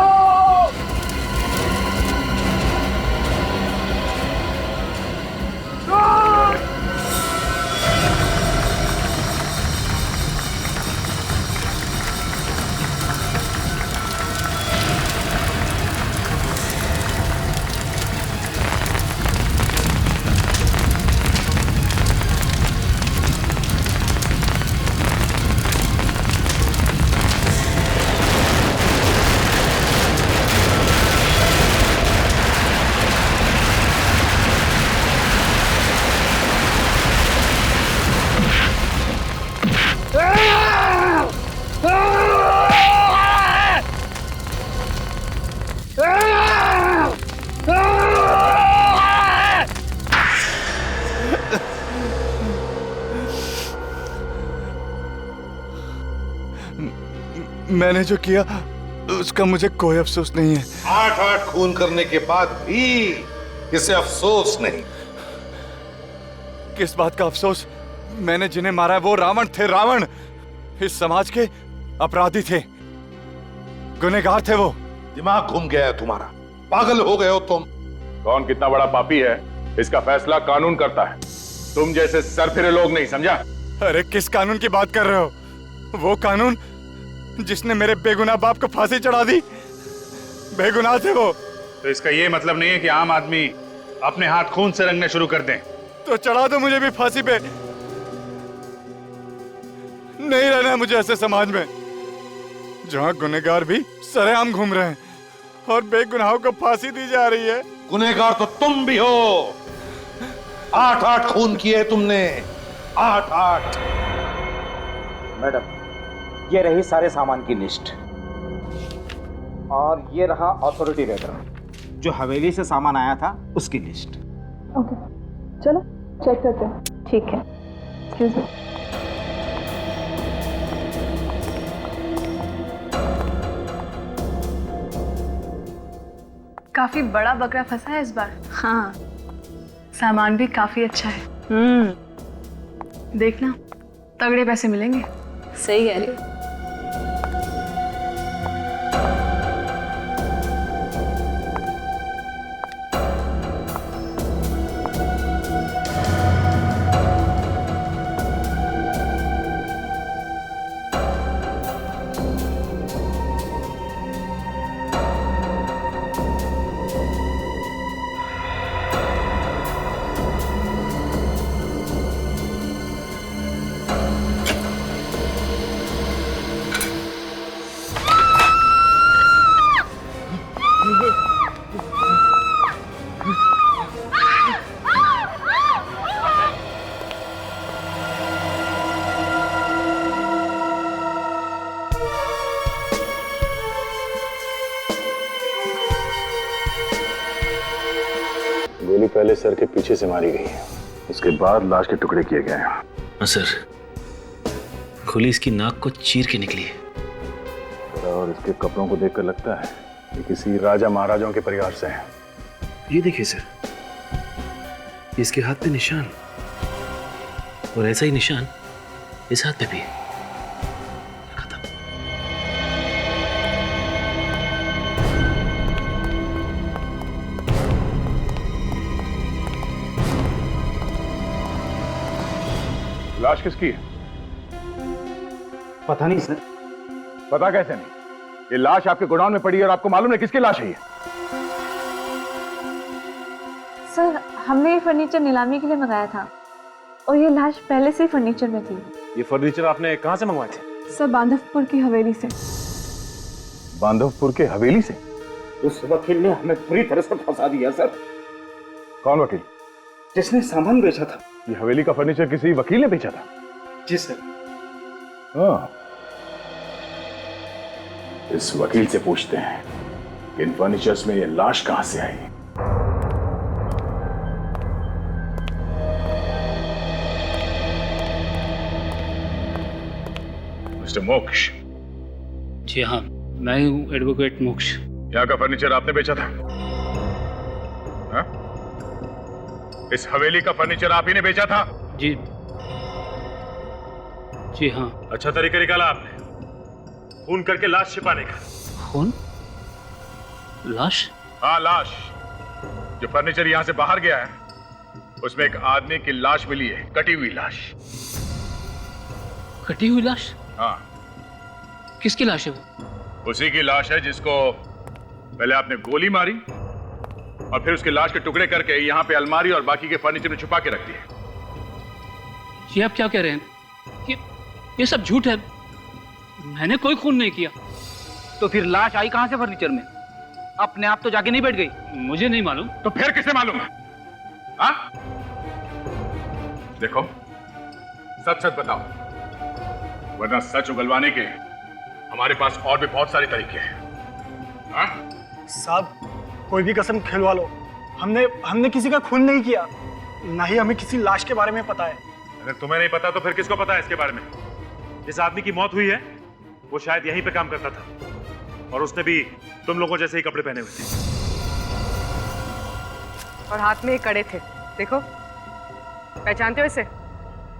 मैंने जो किया उसका मुझे कोई अफसोस नहीं है। 8-8 खून करने के बाद भी इसे अफसोस नहीं। किस बात का अफसोस? मैंने जिन्हें मारा है वो रावण थे, रावण। इस समाज के अपराधी थे, गुनहगार थे वो। दिमाग घूम गया है तुम्हारा, पागल हो गए हो तुम। कौन कितना बड़ा पापी है इसका फैसला कानून करता है, तुम जैसे सरफिरे लोग नहीं, समझा? अरे किस कानून की बात कर रहे हो? वो कानून जिसने मेरे बेगुनाह बाप को फांसी चढ़ा दी, बेगुनाह थे वो। तो इसका ये मतलब नहीं है कि आम आदमी अपने हाथ खून से रंगने शुरू कर दें। तो चढ़ा दो मुझे भी फांसी पे। नहीं रहना है मुझे ऐसे समाज में जहां गुनहगार भी सरेआम घूम रहे हैं और बेगुनाहों को फांसी दी जा रही है। गुनहगार तो तुम भी हो। 8-8 खून किए तुमने, 8-8। मैडम, ये रही सारे सामान की लिस्ट और ये रहा अथॉरिटी लेटर जो हवेली से सामान आया था उसकी लिस्ट। ओके, चलो चेक करते हैं। ठीक है, एक्सक्यूज मी। काफी बड़ा बकरा फंसा है इस बार। हाँ, सामान भी काफी अच्छा है। देखना, तगड़े पैसे मिलेंगे। सही कह रही हो। गोली पहले सर के पीछे से मारी गई है, उसके बाद लाश के टुकड़े किए गए हैं। हाँ सर, गोली इसकी नाक को चीर के निकली है। और इसके कपड़ों को देखकर लगता है कि किसी राजा महाराजाओं के परिवार से हैं। ये देखिए सर, इसके हाथ पे निशान, और ऐसा ही निशान इस हाथ पे भी है। लाश किसकी है? पता नहीं सर। पता कैसे नहीं? ये लाश आपके गोडाउन में पड़ी है और आपको मालूम है किसकी लाश है ये? सर, हमने ये फर्नीचर नीलामी के लिए मंगाया था और ये लाश पहले से ही फर्नीचर में थी। ये फर्नीचर आपने कहाँ से मंगवाए थे? सर, बांधवपुर की हवेली से। बांधवपुर के हवेली से? उस वकील ने हमें पूरी तरह से फंसा दिया सर। कौन वकील? जिसने सामान बेचा था। ये हवेली का फर्नीचर किसी वकील ने बेचा था? जी सर। हाँ, इस वकील से पूछते हैं कि इन फर्नीचर्स में ये लाश कहां से आई। मिस्टर मोक्ष। जी हाँ, मैं हूँ एडवोकेट मोक्ष। यहाँ का फर्नीचर आपने बेचा था? हाँ? इस हवेली का फर्नीचर आप ही ने बेचा था? जी जी हाँ। अच्छा तरीका निकाला आपने खून करके लाश छिपाने का। खून? लाश? हाँ, लाश। जो फर्नीचर यहाँ से बाहर गया है उसमें एक आदमी की लाश मिली है, कटी हुई लाश। कटी हुई लाश? हाँ। किसकी लाश है वो? उसी की लाश है जिसको पहले आपने गोली मारी और फिर उसकी लाश के टुकड़े करके यहाँ पे अलमारी और बाकी के फर्नीचर में छुपा के रख दिया। जी आप क्या कह रहे हैं? ये सब झूठ है, मैंने कोई खून नहीं किया। तो फिर लाश आई कहां से फर्नीचर में? अपने आप तो जाके नहीं बैठ गई? मुझे नहीं मालूम। तो फिर किसे मालूम है? हाँ? देखो, सच सच बताओ, वरना सच उगलवाने के हमारे पास और भी बहुत सारे तरीके हैं। हाँ? साहब, कोई भी कसम खिलवा लो, हमने किसी का खून नहीं किया, ना ही हमें किसी लाश के बारे में पता है। अगर तुम्हें नहीं पता तो फिर किसको पता है इसके बारे में? जिस आदमी की मौत हुई है वो शायद यहीं पे काम करता था और उसने भी तुम लोगों जैसे ही कपड़े पहने हुए थे। और हाथ में कड़े थे, देखो, पहचानते हो इसे?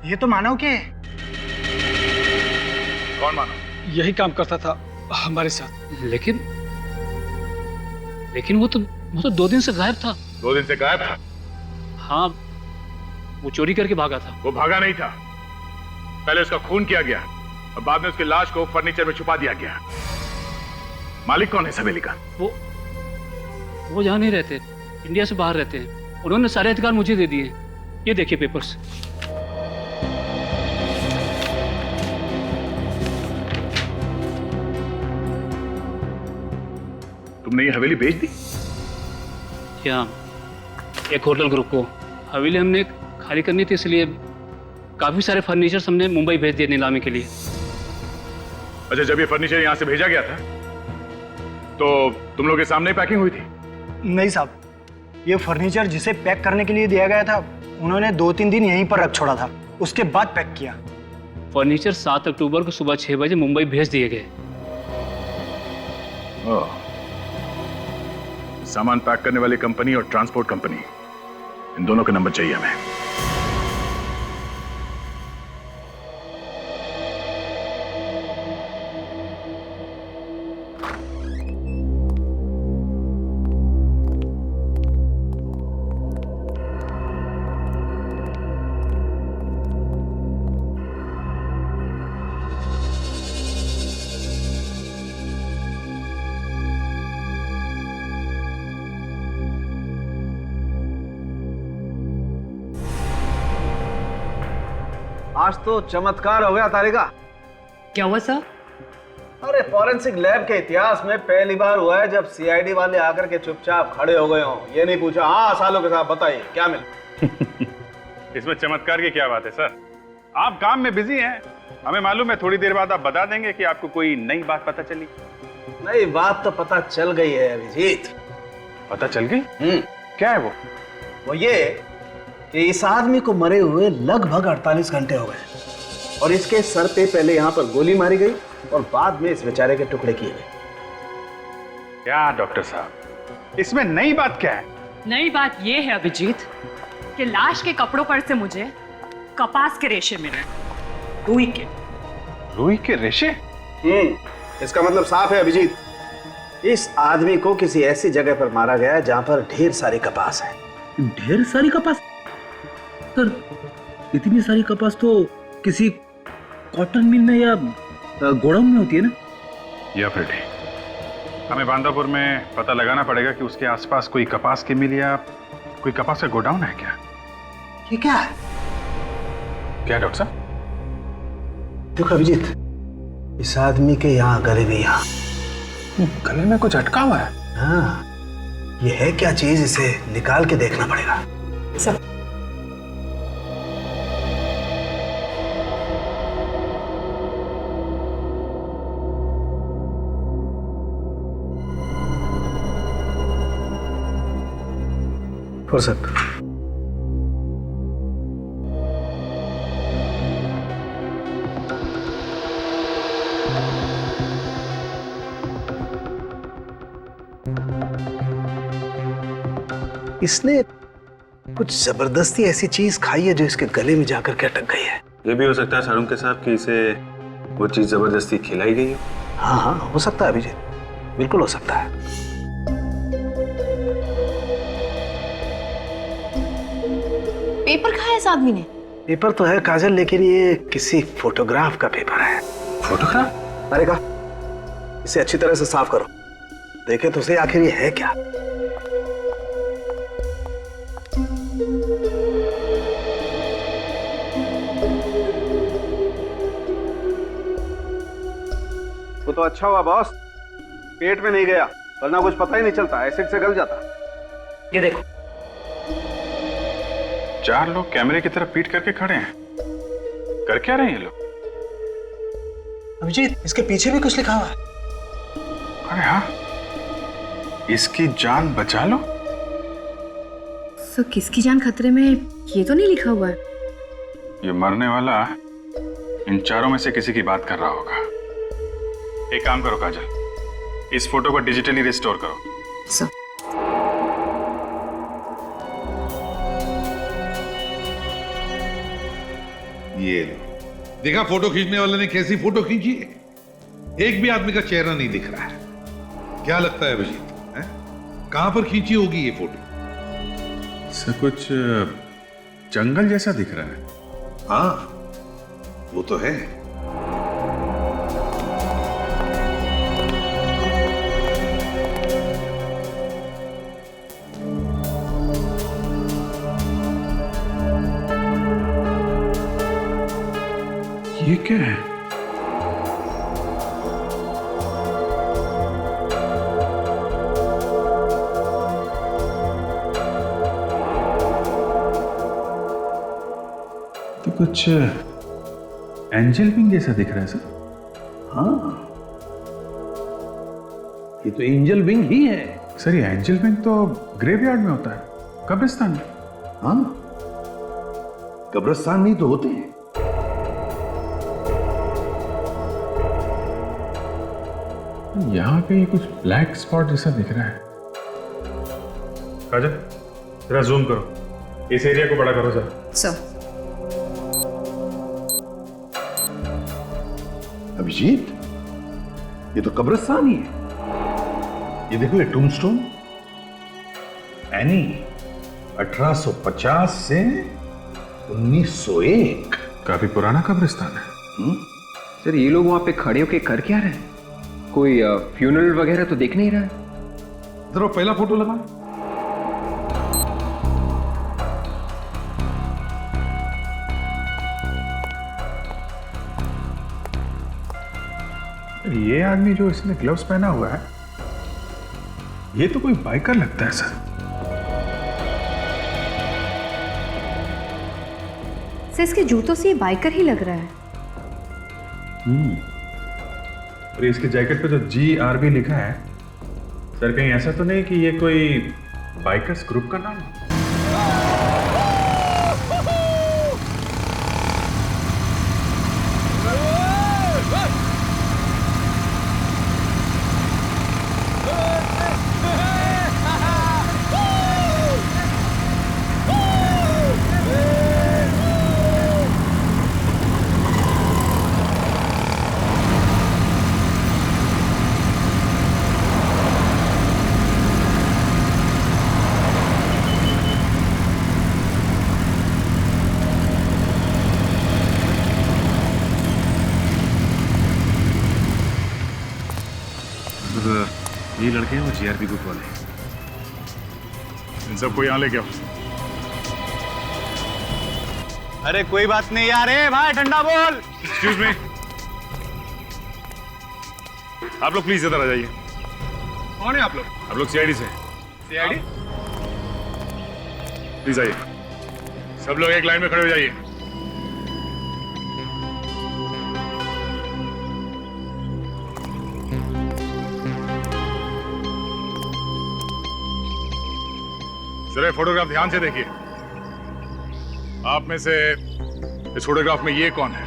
ये तो मानव के कौन मानव? यही काम करता था हमारे साथ। लेकिन वो तो 2 दिन से गायब था। 2 दिन से गायब था? हाँ, वो चोरी करके भागा था। वो भागा नहीं था, पहले उसका खून किया गया और बाद में उसकी लाश को फर्नीचर में छुपा दिया गया। मालिक कौन है इस हवेली का? वो यहाँ नहीं रहते, इंडिया से बाहर रहते हैं। उन्होंने सारे अधिकार मुझे दे दिए। ये देखिए पेपर्स। तुमने ये हवेली बेच दी? क्या? एक होटल ग्रुप को हवेली हमने खाली करनी थी, इसलिए काफी सारे फर्नीचर हमने मुंबई भेज दिए नीलामी के लिए। अच्छा, जब ये फर्नीचर यहाँ से भेजा गया था तो तुम लोग के सामने पैकिंग हुई थी? नहीं साहब, ये फर्नीचर जिसे पैक करने के लिए दिया गया था उन्होंने 2-3 दिन यहीं पर रख छोड़ा था, उसके बाद पैक किया। फर्नीचर 7 अक्टूबर को सुबह 6 बजे मुंबई भेज दिए गए। सामान पैक करने वाली कंपनी और ट्रांसपोर्ट कंपनी, इन दोनों के नंबर चाहिए हमें। आज तो चमत्कार हो गया तारिका। क्या हुआ सर? अरे फॉरेंसिक लैब के इतिहास में पहली बार हुआ है जब सीआईडी वाले आकर के चुपचाप खड़े हो गए हों, ये नहीं पूछा हाँ सालों के साथ बताइए क्या मिला। इसमें चमत्कार की क्या बात है सर? आप काम में बिजी हैं, हमें मालूम है। थोड़ी देर बाद आप बता देंगे कि आपको कोई नई बात पता चली। नई बात तो पता चल गई है अभिजीत। पता चल गई? क्या है वो ये कि इस आदमी को मरे हुए लगभग 48 घंटे हो गए और इसके सर पे पहले यहाँ पर गोली मारी गई और बाद में इस बेचारे के टुकड़े किए गए। क्या डॉक्टर साहब, इसमें नई बात क्या है? नई बात यह है अभिजीत कि लाश के कपड़ों पर से मुझे कपास के रेशे मिले, रुई के। रुई के रेशे? इसका मतलब साफ है अभिजीत, इस आदमी को किसी ऐसी जगह पर मारा गया है जहां पर ढेर सारी कपास है। ढेर सारी कपास? सर, इतनी सारी कपास तो किसी कॉटन मिल में या गोडाउन में होती है ना? या फिर ठीक, हमें बांदापुर में पता लगाना पड़ेगा कि उसके आसपास कोई कपास की मिल या कोई कपास का गोडाउन है क्या? ये क्या है? क्या डॉक्टर साहब? देखो अभिजीत, इस आदमी के यहाँ गले में यहाँ गले में कुछ अटका हुआ है। हाँ, ये है क्या चीज, इसे निकाल के देखना पड़ेगा। सब हो सकता इसने कुछ जबरदस्ती ऐसी चीज खाई है जो इसके गले में जाकर के अटक गई है। ये भी हो सकता है सारुण के साहब कि इसे वो चीज जबरदस्ती खिलाई गई हो। हाँ हाँ हो सकता है अभिजीत, बिल्कुल हो सकता है। पेपर कहाँ है इस आदमी ने? पेपर तो है काजल, लेकिन ये किसी फोटोग्राफ का पेपर है। फोटोग्राफ? अरे का इसे अच्छी तरह से साफ करो, देखे तो सही आखिर ये है क्या। वो तो अच्छा हुआ बॉस, पेट में नहीं गया, वरना कुछ पता ही नहीं चलता, एसिड से गल जाता। ये देखो, 4 लोग कैमरे की तरफ पीट करके खड़े हैं, कर क्या रहे हैं ये लोग? अभिजीत, इसके पीछे भी कुछ लिखा हुआ है। अरे हाँ, इसकी जान बचा लो। सर, किसकी जान खतरे में ये तो नहीं लिखा हुआ है। ये मरने वाला इन चारों में से किसी की बात कर रहा होगा। एक काम करो काजल, इस फोटो को डिजिटली रिस्टोर करो। सर, ये देखा फोटो खींचने वाले ने कैसी फोटो खींची है? एक भी आदमी का चेहरा नहीं दिख रहा है। क्या लगता है अभिजीत, कहां पर खींची होगी ये फोटो? सर कुछ जंगल जैसा दिख रहा है। हाँ वो तो है। ये क्या है? तो कुछ एंजल विंग जैसा दिख रहा है सर। हाँ ये तो एंजल विंग ही है। सर ये एंजल विंग तो ग्रेवयार्ड में होता है, कब्रिस्तान में। हाँ कब्रिस्तान में तो होते हैं। यहाँ पे कुछ ब्लैक स्पॉट जैसा दिख रहा है। काजल जरा जूम करो, इस एरिया को बड़ा करो जरा। सर अभिजीत ये तो कब्रिस्तान ही है। ये देखो ये टूमस्टोन एनी 1850 से 1901। काफी पुराना कब्रिस्तान है। सर ये लोग वहां पे खड़े होके कर क्या रहे हैं? कोई फ्यूनरल वगैरह तो देख नहीं रहा है। जरा पहला फोटो लगा। ये आदमी जो इसने ग्लव्स पहना हुआ है, ये तो कोई बाइकर लगता है सर। सर इसके जूतों से ये बाइकर ही लग रहा है। और इसके जैकेट पे जो GRB लिखा है, सर कहीं ऐसा तो नहीं कि ये कोई बाइकर्स ग्रुप का नाम है? ये लड़के हैं वो GRB ग्रुप वाले। इन सबको यहाँ लेके आओ। अरे कोई बात नहीं यार। भाई ठंडा बोल। एक्सक्यूज मी, आप लोग प्लीज इधर आ जाइए। कौन है आप लोग? आप लोग CID से। CID? प्लीज आइए, सब लोग एक लाइन में खड़े हो जाइए। जरा फोटोग्राफ ध्यान से देखिए। आप में से इस फोटोग्राफ में ये कौन है?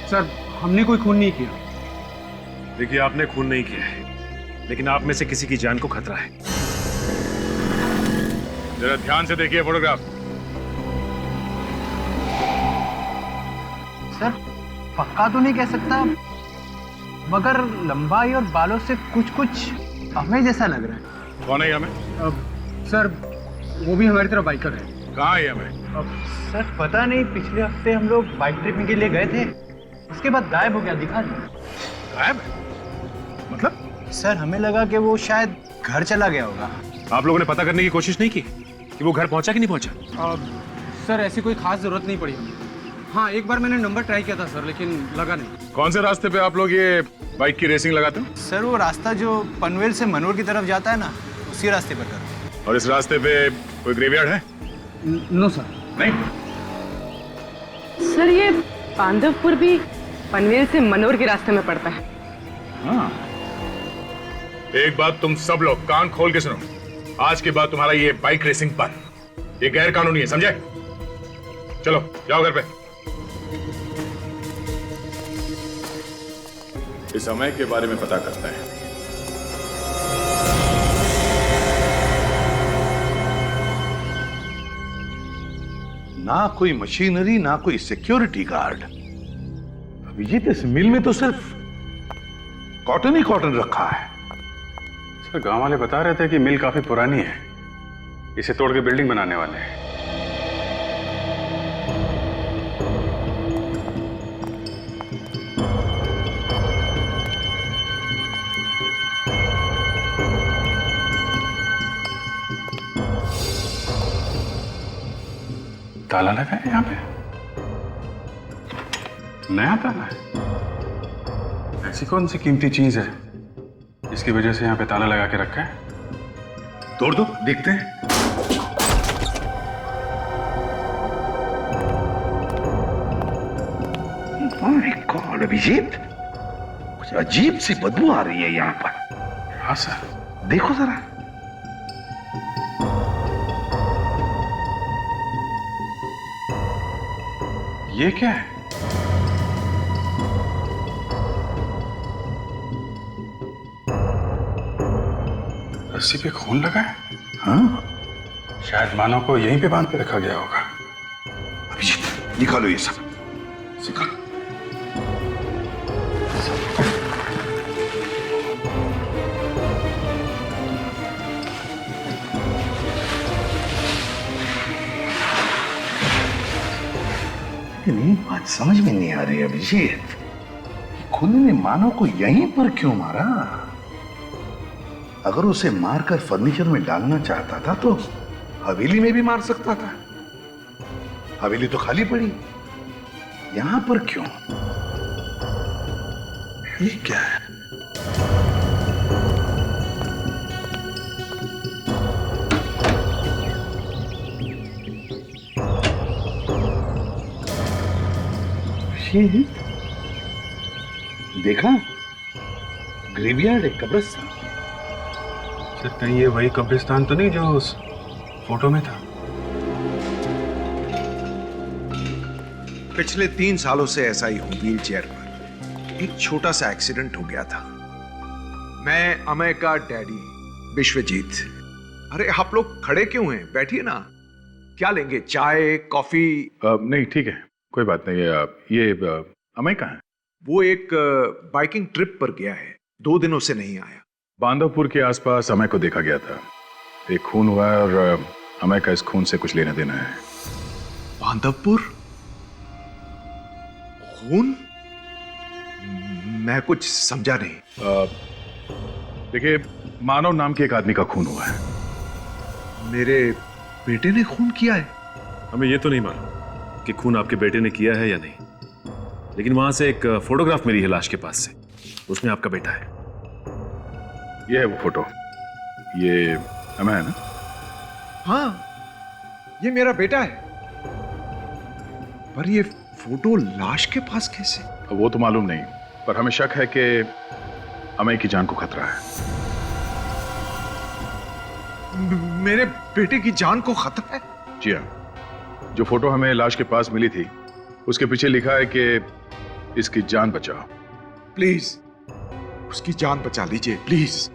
सर हमने कोई खून नहीं किया। देखिए आपने खून नहीं किया है, लेकिन आप में से किसी की जान को खतरा है। जरा ध्यान से देखिए फोटोग्राफ। सर पक्का तो नहीं कह सकता, मगर लंबाई और बालों से कुछ हमें जैसा लग रहा है। कौन है ये हमें? सर वो भी हमारी तरफ बाइकर है। कहाँ है हमें? सर पता नहीं, पिछले हफ्ते हम लोग बाइक ट्रिपिंग के लिए गए थे, उसके बाद गायब हो गया, दिखा नहीं। गायब? मतलब? सर हमें लगा कि वो शायद घर चला गया होगा। आप लोगों ने पता करने की कोशिश नहीं की कि वो घर पहुंचा कि नहीं पहुंचा? सर ऐसी कोई खास जरूरत नहीं पड़ी हमें। हाँ एक बार मैंने नंबर ट्राई किया था सर, लेकिन लगा नहीं। कौन से रास्ते पे आप लोग ये बाइक की रेसिंग लगाते हो? सर वो रास्ता जो पनवेल से मनोर की तरफ जाता है ना, उसी रास्ते पर करते। और इस रास्ते पे कोई ग्रेवयार्ड है? No sir. नहीं? सर ये पांडवपुर भी पनवेल से मनोर के रास्ते में पड़ता है। हाँ। एक बात तुम सब लोग कान खोल के सुनो, आज के बाद तुम्हारा ये बाइक रेसिंग बंद। ये गैर कानूनी है, समझे? चलो जाओ घर पे। इस समय के बारे में पता करता है। ना कोई मशीनरी, ना कोई सिक्योरिटी गार्ड। अभिजीत, इस मिल में तो सिर्फ कॉटन ही कॉटन रखा है। सर, गांव वाले बता रहे थे कि मिल काफी पुरानी है, इसे तोड़ के बिल्डिंग बनाने वाले हैं। ताला लगा है यहाँ पे, नया ताला है। ऐसी कौन सी कीमती चीज है इसकी वजह से यहाँ पे ताला लगा के रखा है? तोड़ दो, देखते हैं। माय गॉड अभिजीत, कुछ अजीब सी बदबू आ रही है यहाँ पर। हाँ सर, देखो जरा। ये क्या है? रस्सी पे खून लगा है। हाँ, शायद मानव को यहीं पे बांध के रखा गया होगा। अभिजीत, निकालो ये सब, निकालो। लेकिन बात समझ में नहीं आ रही अभिजीत, खूनी ने मानव को यहीं पर क्यों मारा? अगर उसे मारकर फर्नीचर में डालना चाहता था तो हवेली में भी मार सकता था। हवेली तो खाली पड़ी, यहां पर क्यों? ये क्या है? देखा, ग्रेवयार्ड, एक कब्रिस्तान। सर, कहीं ये वही कब्रिस्तान तो नहीं जो उस फोटो में था? पिछले 3 सालों से ऐसा ही हूं। व्हील चेयर पर एक छोटा सा एक्सीडेंट हो गया था। मैं अमय का डैडी विश्वजीत। अरे आप लोग खड़े क्यों हैं? बैठिए ना। क्या लेंगे, चाय, कॉफी? नहीं, ठीक है, कोई बात नहीं। ये अमय कहाँ है? वो एक बाइकिंग ट्रिप पर गया है, 2 दिनों से नहीं आया। बांधवपुर के आसपास अमय को देखा गया था। एक खून हुआ है और अमय का इस खून से कुछ लेना देना है। बांधवपुर? खून? मैं कुछ समझा नहीं। देखिए, मानव नाम के एक आदमी का खून हुआ है। मेरे बेटे ने खून किया है? हमें ये तो नहीं मालूम कि खून आपके बेटे ने किया है या नहीं, लेकिन वहां से एक फोटोग्राफ मिली है लाश के पास से, उसमें आपका बेटा है। ये है वो फोटो। ये अमय है ना? हाँ, ये मेरा बेटा है। पर ये फोटो लाश के पास कैसे? वो तो मालूम नहीं, पर हमें शक है कि अमय की जान को खतरा है। मेरे बेटे की जान को खतरा है? जी हाँ। जो फोटो हमें लाश के पास मिली थी, उसके पीछे लिखा है कि इसकी जान बचाओ। प्लीज उसकी जान बचा लीजिए, प्लीज।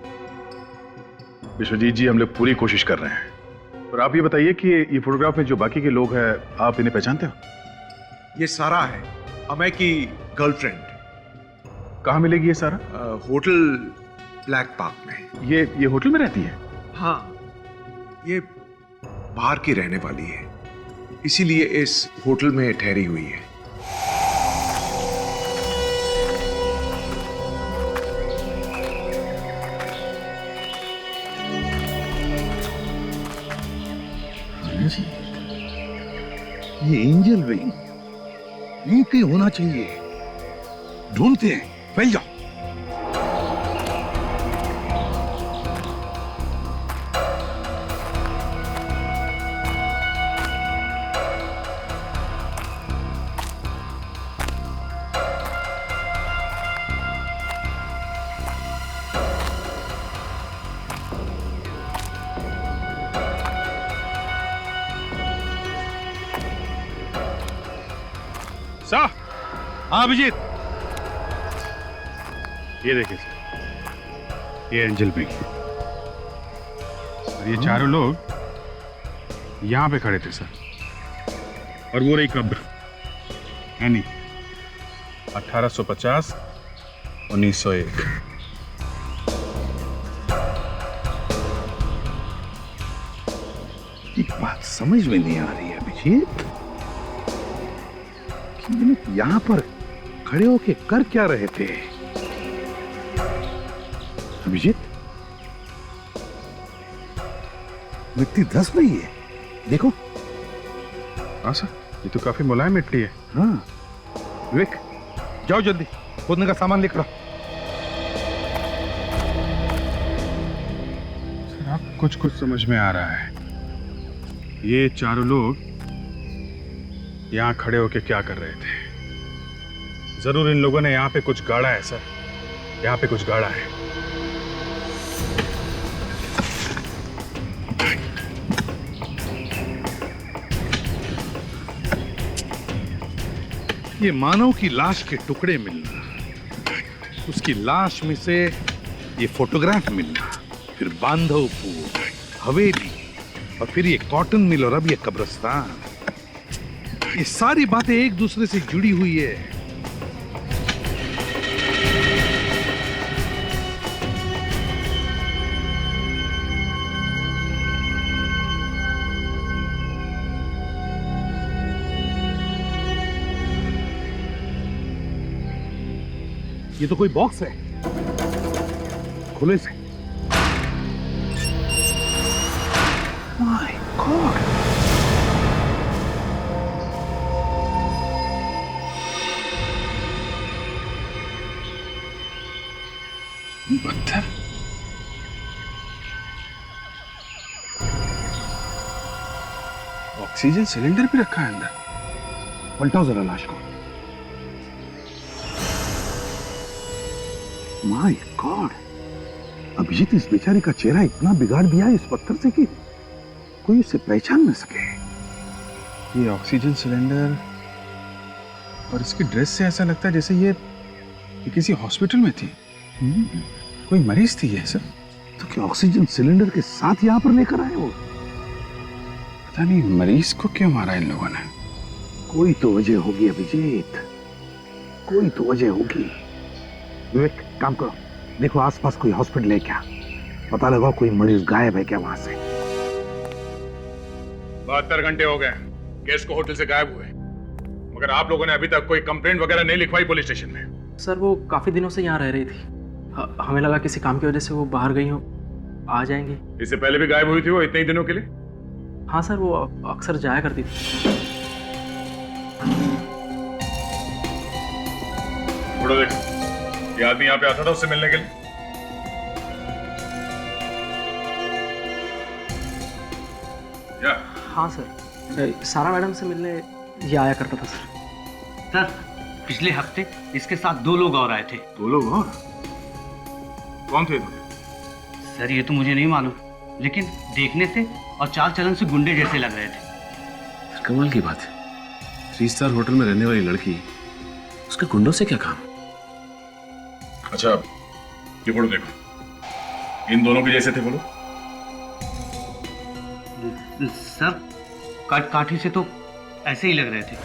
विश्वजीत जी, हम लोग पूरी कोशिश कर रहे हैं। पर आप ये बताइए कि ये फोटोग्राफ में जो बाकी के लोग हैं, आप इन्हें पहचानते हो? ये सारा है अमय की गर्लफ्रेंड। कहाँ मिलेगी ये सारा? होटल ब्लैक पार्क में। ये होटल में रहती है? हाँ, ये बाहर की रहने वाली है, इसीलिए इस होटल में ठहरी हुई है। ये एंजल विंग यहीं कहीं होना चाहिए। ढूंढते हैं, फैल जाओ। सर, हाँ अभिजीत, ये देखिए सर, ये एंजल विंग और ये चारों लोग यहाँ पे खड़े थे सर। और वो रही कब्र, है नहीं? 1850, 1901। एक बात समझ में नहीं आ रही है अभिजीत कि ये लोग यहां पर खड़े होके कर क्या रहे थे? अभिजीत, मिट्टी धंस रही है, देखो। हाँ सर, ये तो काफी मुलायम मिट्टी है। हाँ विवेक, जाओ जल्दी खोदने का सामान लेकर आओ। सर आप कुछ समझ में आ रहा है। ये चारों लोग यहां खड़े होके क्या कर रहे थे? जरूर इन लोगों ने यहां पे कुछ गाड़ा है सर, यहां पे कुछ गाड़ा है। ये मानव की लाश के टुकड़े मिलना, उसकी लाश में से ये फोटोग्राफ मिलना, फिर बांधवपुर, हवेली, और फिर ये कॉटन मिल, और अब ये कब्रिस्तान, ये सारी बातें एक दूसरे से जुड़ी हुई है। ये तो कोई बॉक्स है, खुले से। माय गॉड, पत्थर। ऑक्सीजन सिलेंडर भी रखा है अंदर। पलटाओ जरा लाश को। माय गॉड, अभिजीत, इस बेचारी का चेहरा इतना बिगाड़ दिया है इस पत्थर से कि कोई उसे पहचान न सके। ये ऑक्सीजन सिलेंडर और इसकी ड्रेस से ऐसा लगता है जैसे ये किसी हॉस्पिटल में थी। कोई मरीज थी ये सर। तो क्या ऑक्सीजन सिलेंडर के साथ यहाँ पर लेकर आए वो? पता नहीं मरीज को क्यों मारा इन लोगों ने। कोई तो वजह होगी अभिजीत, कोई तो वजह होगी। विवेक, काम करो, देखो आसपास कोई हॉस्पिटल है क्या, पता लगाओ कोई मरीज गायब है क्या वहां से। 72 घंटे हो गए केस को होटल से गायब हुए, मगर आप लोगों ने अभी तक कोई कंप्लेंट वगैरह नहीं लिखवाई पुलिस स्टेशन में। सर वो काफी दिनों से यहाँ रह रही थी, हमें लगा किसी काम की वजह से वो बाहर गई हो, आ जाएंगी। इससे पहले भी गायब हुई थी वो इतने ही दिनों के लिए? हाँ सर, वो अक्सर जाया करती थी। थोड़ा देखो, ये आदमी यहाँ पे आता था उससे मिलने के लिए? क्या? हाँ सर, सारा मैडम से मिलने ये आया करता था सर। सर पिछले हफ्ते इसके साथ 2 लोग और आए थे। 2 लोग और? कौन थे? सर ये तो मुझे नहीं मालूम, लेकिन देखने से और चाल चलन से गुंडे जैसे लग रहे थे। कमाल की बात है, 3 स्टार होटल में रहने वाली लड़की, उसका गुंडों से क्या काम? अच्छा ये फोटो देखो, इन दोनों के जैसे थे बोलो। सर काठी से तो ऐसे ही लग रहे थे,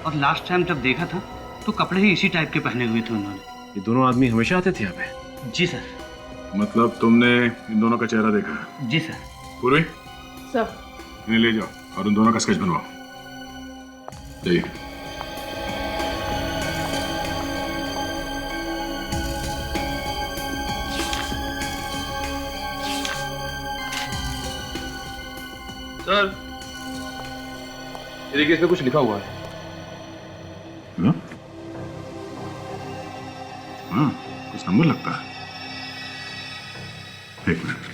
और लास्ट टाइम जब देखा था तो कपड़े ही इसी टाइप के पहने हुए थे उन्होंने। ये दोनों आदमी हमेशा आते थे यहाँ पे? जी सर। मतलब तुमने इन दोनों का चेहरा देखा है? जी सर। पूर्वी, सर इन्हें ले जाओ और उन दोनों का स्केच बनवाओ। जाइए। सर ये देखिए, इसमें कुछ लिखा हुआ है। हाँ, कुछ नंबर लगता है। एक मिनट।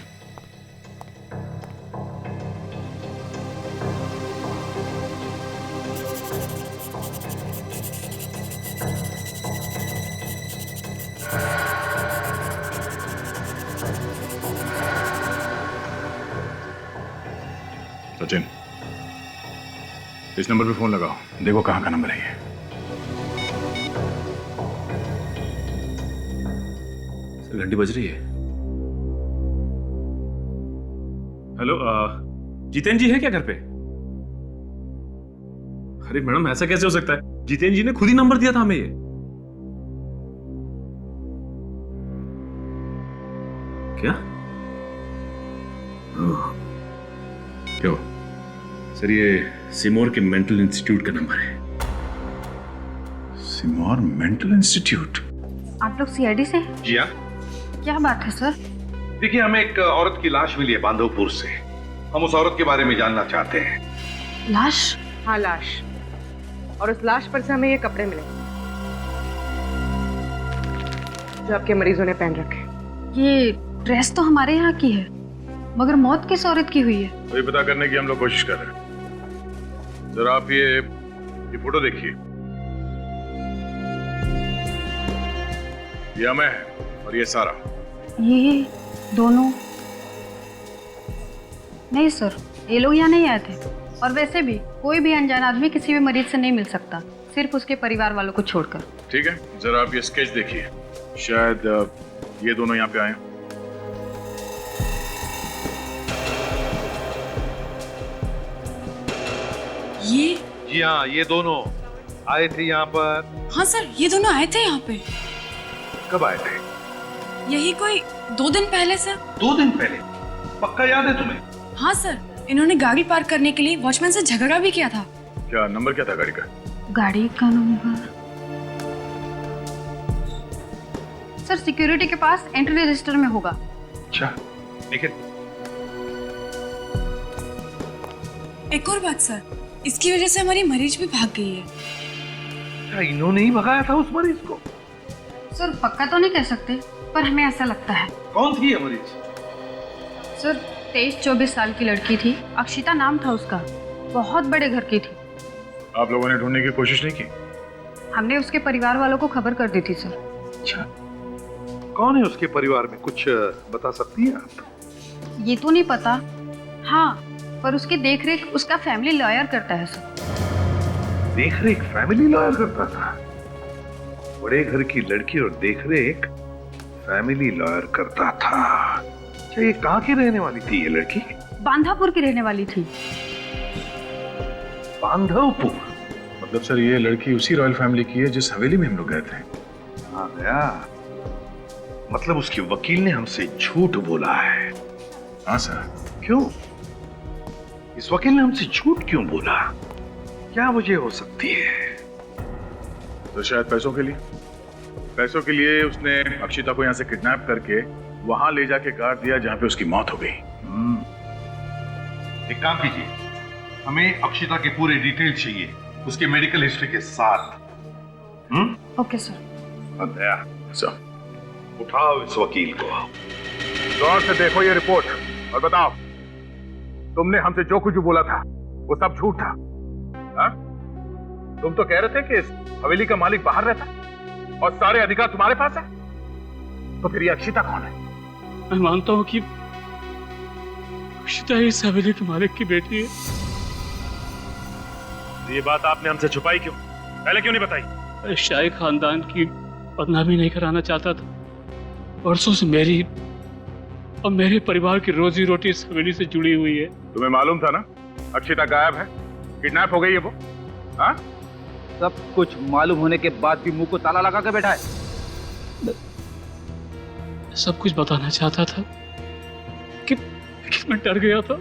सचिन, इस नंबर पे फोन लगाओ, देखो कहाँ का नंबर है ये। सर घंटी बज रही है। हेलो, जितेन जी है क्या घर पे? अरे मैडम ऐसा कैसे हो सकता है? जितेंद्र जी ने खुद ही नंबर दिया था हमें ये। क्या? क्यों? सर ये सिमोर के मेंटल इंस्टीट्यूट का नंबर है। सिमोर मेंटल इंस्टीट्यूट? आप लोग सीआईडी से? जी हाँ। क्या बात है सर? देखिए, हमें एक औरत की लाश मिली है बांधवपुर से। हम उस औरत के बारे में जानना चाहते हैं। लाश? हाँ, लाश। और उस लाश पर से हमें ये कपड़े मिले जो आपके मरीजों ने पहन रखे। ये ड्रेस तो हमारे यहाँ की है, मगर मौत किस औरत की हुई है? वही पता करने की हम लोग कोशिश कर रहे हैं। जरा आप ये फोटो देखिए। ये मैं और ये सारा। ये दोनों? नहीं सर, ये लोग यहाँ नहीं आए थे। और वैसे भी कोई भी अनजान आदमी किसी भी मरीज से नहीं मिल सकता, सिर्फ उसके परिवार वालों को छोड़कर। ठीक है, जरा आप ये स्केच देखिए। शायद ये दोनों यहाँ पे आए। ये? जी हाँ, ये दोनों आए थे यहाँ पर। हाँ सर, ये दोनों आए थे यहाँ पे। कब आए थे? यही कोई 2 दिन पहले सर। 2 दिन पहले? पक्का याद है तुम्हें? हाँ सर, इन्होंने गाड़ी पार्क करने के लिए वॉचमैन से झगड़ा भी किया था। क्या नंबर क्या था गाड़ी का? गाड़ी का नंबर सर सिक्योरिटी के पास एंट्री रजिस्टर में होगा। अच्छा, लेकिन एक और बात सर, इसकी वजह से हमारी मरीज भी भाग गई है। क्या इन्होंने ही भगाया था उस मरीज को? सर पक्का तो नहीं कह सकते, पर हमें ऐसा लगता है। कौन थी ये मरीज? सर 23-24 साल की लड़की थी, अक्षिता नाम था उसका। बहुत बड़े घर की थी। आप लोगों ने ढूंढने की कोशिश नहीं की? हमने उसके परिवार वालों को खबर कर दी थी सर। अच्छा, कौन है उसके परिवार में, कुछ बता सकती हैं आप? ये तो नहीं पता। हाँ, पर उसकी देखरेख उसका फैमिली लॉयर करता है सर। देखरेख फैमिली लॉयर करता था? बड़े घर की लड़की और देखरेख फैमिली लॉयर करता था। अच्छा, ये कहाँ की रहने वाली थी ये लड़की? बांधापुर की रहने वाली थी। बांधापुर? मतलब सर ये लड़की उसी रॉयल फैमिली की है जिस हवेली में हम लोग गए थे। हाँ गया, मतलब उसके वकील ने हमसे झूठ बोला है। हाँ सर। क्यों? इस वकील ने हमसे झूठ क्यों बोला? क्या वजह हो सकती है? तो शायद पैसों के लिए। पैसों के लिए उसने अक्षिता को यहाँ से किडनैप करके वहां ले जाके गाड़ दिया जहां पे उसकी मौत हो गई। एक काम कीजिए, हमें अक्षिता के पूरे डिटेल चाहिए, उसके मेडिकल हिस्ट्री के साथ। Okay sir. दया सर, उठाओ इस वकील को। गौर से देखो ये रिपोर्ट और बताओ, तुमने हमसे जो कुछ भी बोला था वो सब झूठ था। हा? तुम तो कह रहे थे कि इस हवेली का मालिक बाहर रहता और सारे अधिकार तुम्हारे पास है। तो फिर ये अक्षिता कौन है? मैं मानता हूँ कि अक्षिता इस हवेली के मालिक की बेटी है। ये बात आपने हमसे छुपाई क्यों? पहले क्यों नहीं बताई? शाही खानदान की बदनामी नहीं कराना चाहता था। वर्षों से मेरी और मेरे परिवार की रोजी रोटी इस हवेली से जुड़ी हुई है। तुम्हें मालूम था ना अक्षिता गायब है, किडनैप हो गई है वो? हाँ? सब कुछ मालूम होने के बाद भी मुंह को ताला लगा के बैठा है। सब कुछ बताना चाहता था कि मैं डर गया था।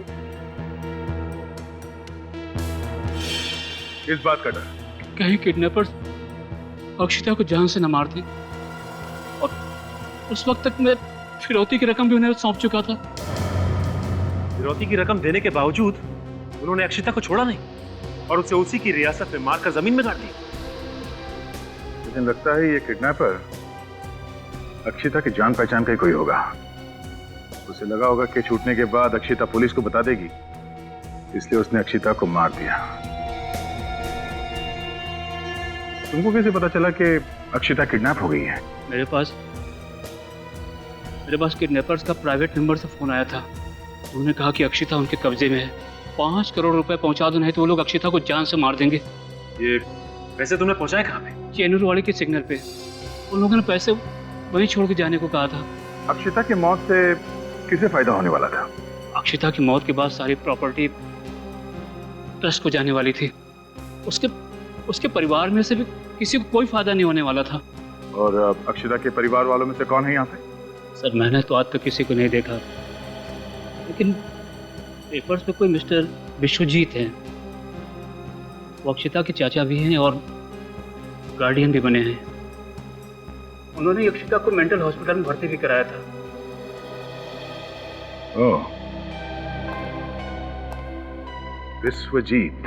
इस बात का डर? कहीं किडनैपर्स अक्षिता को जान से न मार दें। और उस वक्त तक मैं फिरौती की रकम भी उन्हें सौंप चुका था। फिरौती की रकम देने के बावजूद उन्होंने अक्षिता को छोड़ा नहीं और उसे उसी की रियासत में मारकर जमीन में गाड़ दिया। लेकिन लगता है ये किडनैपर अक्षिता की जान पहचान का ही कोई होगा। उसे लगा होगा कि छूटने के बाद अक्षिता पुलिस को बता देगी, इसलिए उसने अक्षिता को मार दिया। तुमको कैसे पता चला कि अक्षिता किडनैप हो गई है? मेरे पास किडनैपर्स का प्राइवेट नंबर से फोन आया था। उन्होंने कहा कि अक्षिता उनके कब्जे में है, 5 करोड़ रुपए पहुंचा दो, नहीं तो वो लोग अक्षिता को जान से मार देंगे। ये पैसे तुमने पहुंचाए कहाँ पे? चेनूर वाले के सिग्नल पे। उन लोगों ने पैसे वहीं छोड़ के जाने को कहा था। अक्षिता की मौत से किसे फायदा होने वाला था? अक्षिता की मौत के बाद सारी प्रॉपर्टी ट्रस्ट को जाने वाली थी। उसके परिवार में से भी किसी को कोई फायदा नहीं होने वाला था। और अक्षिता के परिवार वालों में से कौन है यहाँ पे? सर मैंने तो आज तक किसी को नहीं देखा, लेकिन पेपर्स पे कोई मिस्टर विश्वजीत हैं, वो अक्षिता के चाचा भी हैं और गार्डियन भी बने हैं। उन्होंने अक्षिता को मेंटल हॉस्पिटल में भर्ती भी कराया था। ओह, विश्वजीत,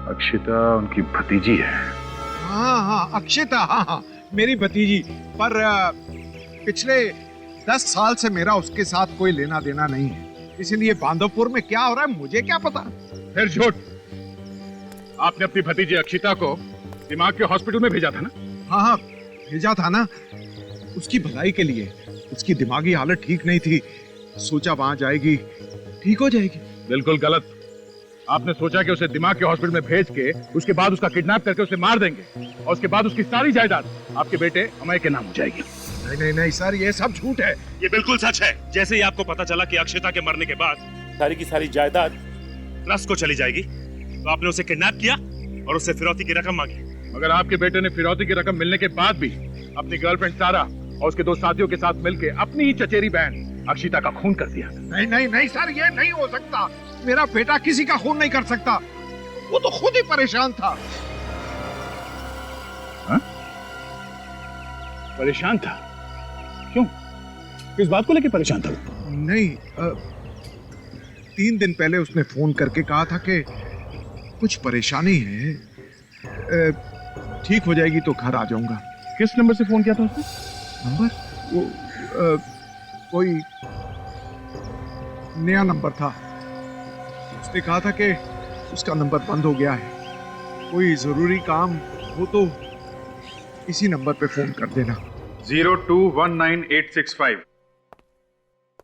अक्षिता उनकी भतीजी है। हाँ, अक्षिता, हाँ, मेरी भतीजी। पर पिछले 10 साल से मेरा उसके साथ कोई लेना देना नहीं है, इसलिए बांधवपुर में क्या हो रहा है मुझे क्या पता। फिर झूठ। आपने अपनी भतीजी अक्षिता को दिमाग के हॉस्पिटल में भेजा था ना? हाँ, भेजा था ना, उसकी भलाई के लिए। उसकी दिमागी हालत ठीक नहीं थी, सोचा वहां जाएगी ठीक हो जाएगी। बिल्कुल गलत। आपने सोचा कि उसे दिमाग के हॉस्पिटल में भेज के उसके बाद उसका किडनैप करके उसे मार देंगे और उसके बाद उसकी सारी जायदाद आपके बेटे अमय के नाम हो जाएगी। नहीं सर, ये सब झूठ है। ये बिल्कुल सच है। जैसे ही आपको पता चला कि अक्षिता के मरने के बाद सारी की सारी जायदाद ट्रस्ट को चली जाएगी, तो आपने उसे किडनैप किया और उससे फिरौती की रकम मांगी। मगर आपके बेटे ने फिरौती की रकम मिलने के बाद भी अपनी गर्लफ्रेंड सारा और उसके 2 साथियों के साथ मिलकर अपनी ही चचेरी बहन अक्षिता का खून कर दिया। नहीं सर, ये नहीं हो सकता। मेरा बेटा किसी का खून नहीं कर सकता, वो तो खुद ही परेशान था। हा? परेशान था? क्यों? किस बात को लेकर परेशान था? नहीं, 3 दिन पहले उसने फोन करके कहा था कि कुछ परेशानी है, ठीक हो जाएगी तो घर आ जाऊंगा। किस नंबर से फोन किया था उसने? नंबर? वो कोई नया नंबर था। उसने कहा था कि उसका नंबर बंद हो गया है, कोई जरूरी काम हो तो इसी नंबर पे फोन कर देना। 0219865।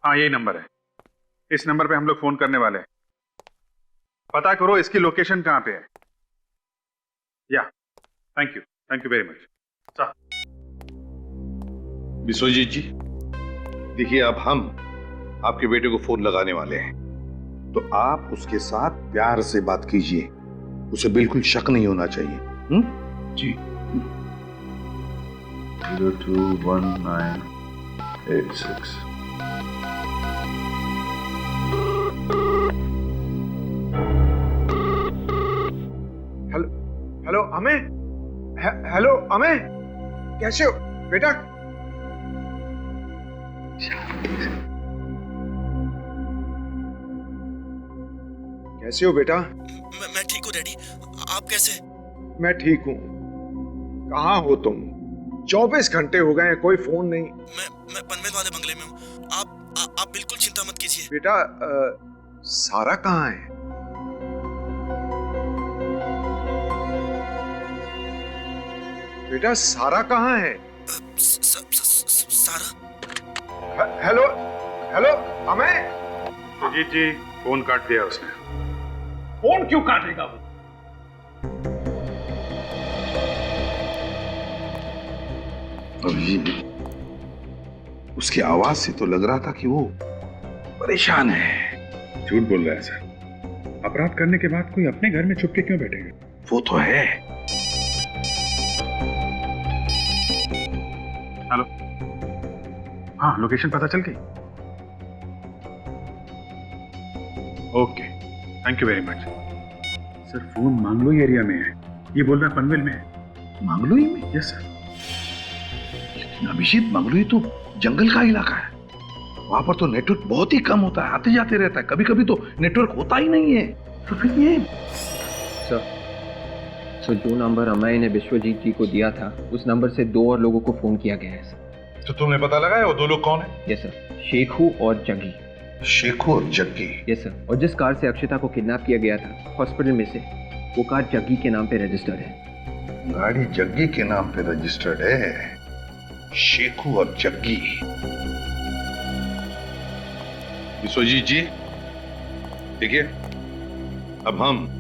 हाँ, यही नंबर है। इस नंबर पे हम लोग फोन करने वाले हैं। पता करो इसकी लोकेशन कहाँ पे है। या, thank you very much. Vishwajeet ji, देखिए अब हम आपके बेटे को फोन लगाने वाले हैं, तो आप उसके साथ प्यार से बात कीजिए, उसे बिल्कुल शक नहीं होना चाहिए। जी। 021986। हेलो अमय, हेलो अमय, कैसे हो बेटा? कैसे हो बेटा? मैं ठीक हूँ डैडी, आप कैसे? मैं ठीक हूँ। कहाँ हो तुम? 24 घंटे हो गए, कोई फोन नहीं। मैं पनवेल वाले बंगले में हूँ। आप बिल्कुल चिंता मत कीजिए। बेटा, सारा कहाँ है? बेटा, सारा कहाँ है? सारा? हेलो अमय। सुजीत जी, फोन काट दिया उसने। फोन क्यों काटेगा वो? अभी उसकी आवाज से तो लग रहा था कि वो परेशान है। झूठ बोल रहा है सर। अपराध करने के बाद कोई अपने घर में छुप के क्यों बैठेगा? वो तो है। हेलो, हाँ, लोकेशन पता चल गई? Okay, thank you very much. Sir, phone Mangloi area में है, ये बोल रहा है पनवेल में है। मांगलोई में? Yes sir. लेकिन अभिजीत, मांगलोई तो जंगल का इलाका है, वहां पर तो नेटवर्क बहुत ही कम होता है, आते जाते रहता है, कभी कभी तो नेटवर्क होता ही नहीं है। तो फिर ये सर, जो नंबर अमय ने विश्वजीत जी को दिया था, उस नंबर से 2 और लोगों को फोन किया गया है सर। तो तुमने पता लगाया वो 2 लोग कौन है? यस सर, शेखू और जग्गी। शेखू और जग्गी? Yes sir. और जिस कार से अक्षिता को किडनैप किया गया था हॉस्पिटल में से, वो कार जग्गी के नाम पे रजिस्टर्ड है। गाड़ी जग्गी के नाम पे रजिस्टर्ड है। शेखू और जग्गी। विश्वजीत जी, देखिए, अब हम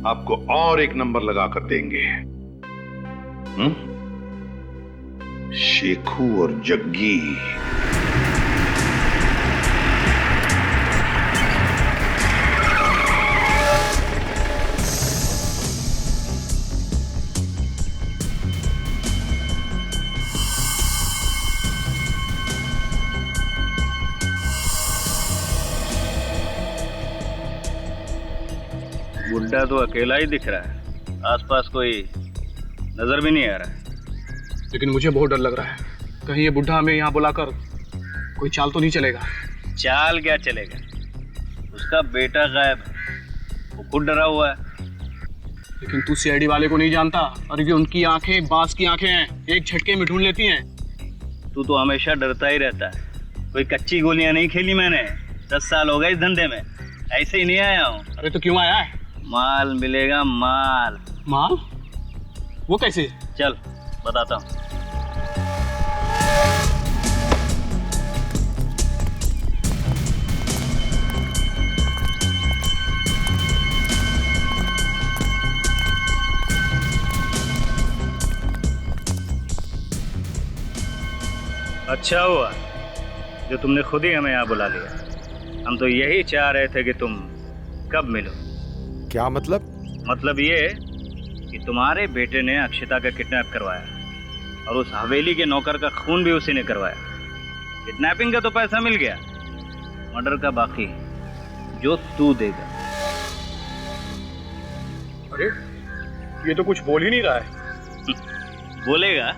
आपको और एक नंबर लगा कर देंगे। शेखू और जग्गी। बुड्ढा तो अकेला ही दिख रहा है, आसपास कोई नजर भी नहीं आ रहा है। लेकिन मुझे बहुत डर लग रहा है, कहीं ये बुढ़ा हमें यहाँ बुलाकर कोई चाल तो नहीं चलेगा। चाल क्या चलेगा, उसका बेटा गायब है, वो खुद डरा हुआ है। लेकिन तू सीआईडी वाले को नहीं जानता, और ये उनकी आंखें बांस की आंखें हैं, एक झटके में ढूंढ लेती हैं। तू तो हमेशा डरता ही रहता है, कोई कच्ची गोलियां नहीं खेली मैंने, 10 साल हो गए इस धंधे में, ऐसे ही नहीं आया हूँ। अरे तो क्यों आया है? माल मिलेगा, माल। माल? वो कैसे? चल बताता हूँ। अच्छा हुआ जो तुमने खुद ही हमें यहाँ बुला लिया, हम तो यही चाह रहे थे कि तुम कब मिलो। क्या मतलब? मतलब ये कि तुम्हारे बेटे ने अक्षिता का किडनैप करवाया, और उस हवेली के नौकर का खून भी उसी ने करवाया। किडनैपिंग का तो पैसा मिल गया, मर्डर का बाकी जो तू देगा। अरे ये तो कुछ बोल ही नहीं रहा है। बोलेगा,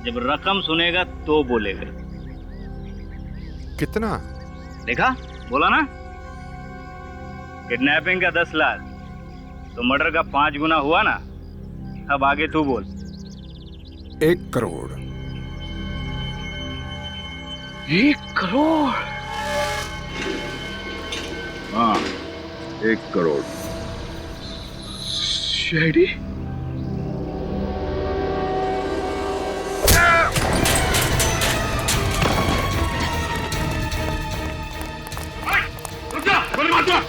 जब रकम सुनेगा तो बोलेगा। कितना? देखा, बोला ना, किडनैपिंग का 10 लाख, तो मर्डर का 5 गुना हुआ ना। अब आगे तू बोल। 1 करोड़। 1 करोड़? हाँ, 1 करोड़। सीआईडी? गोली मार दो।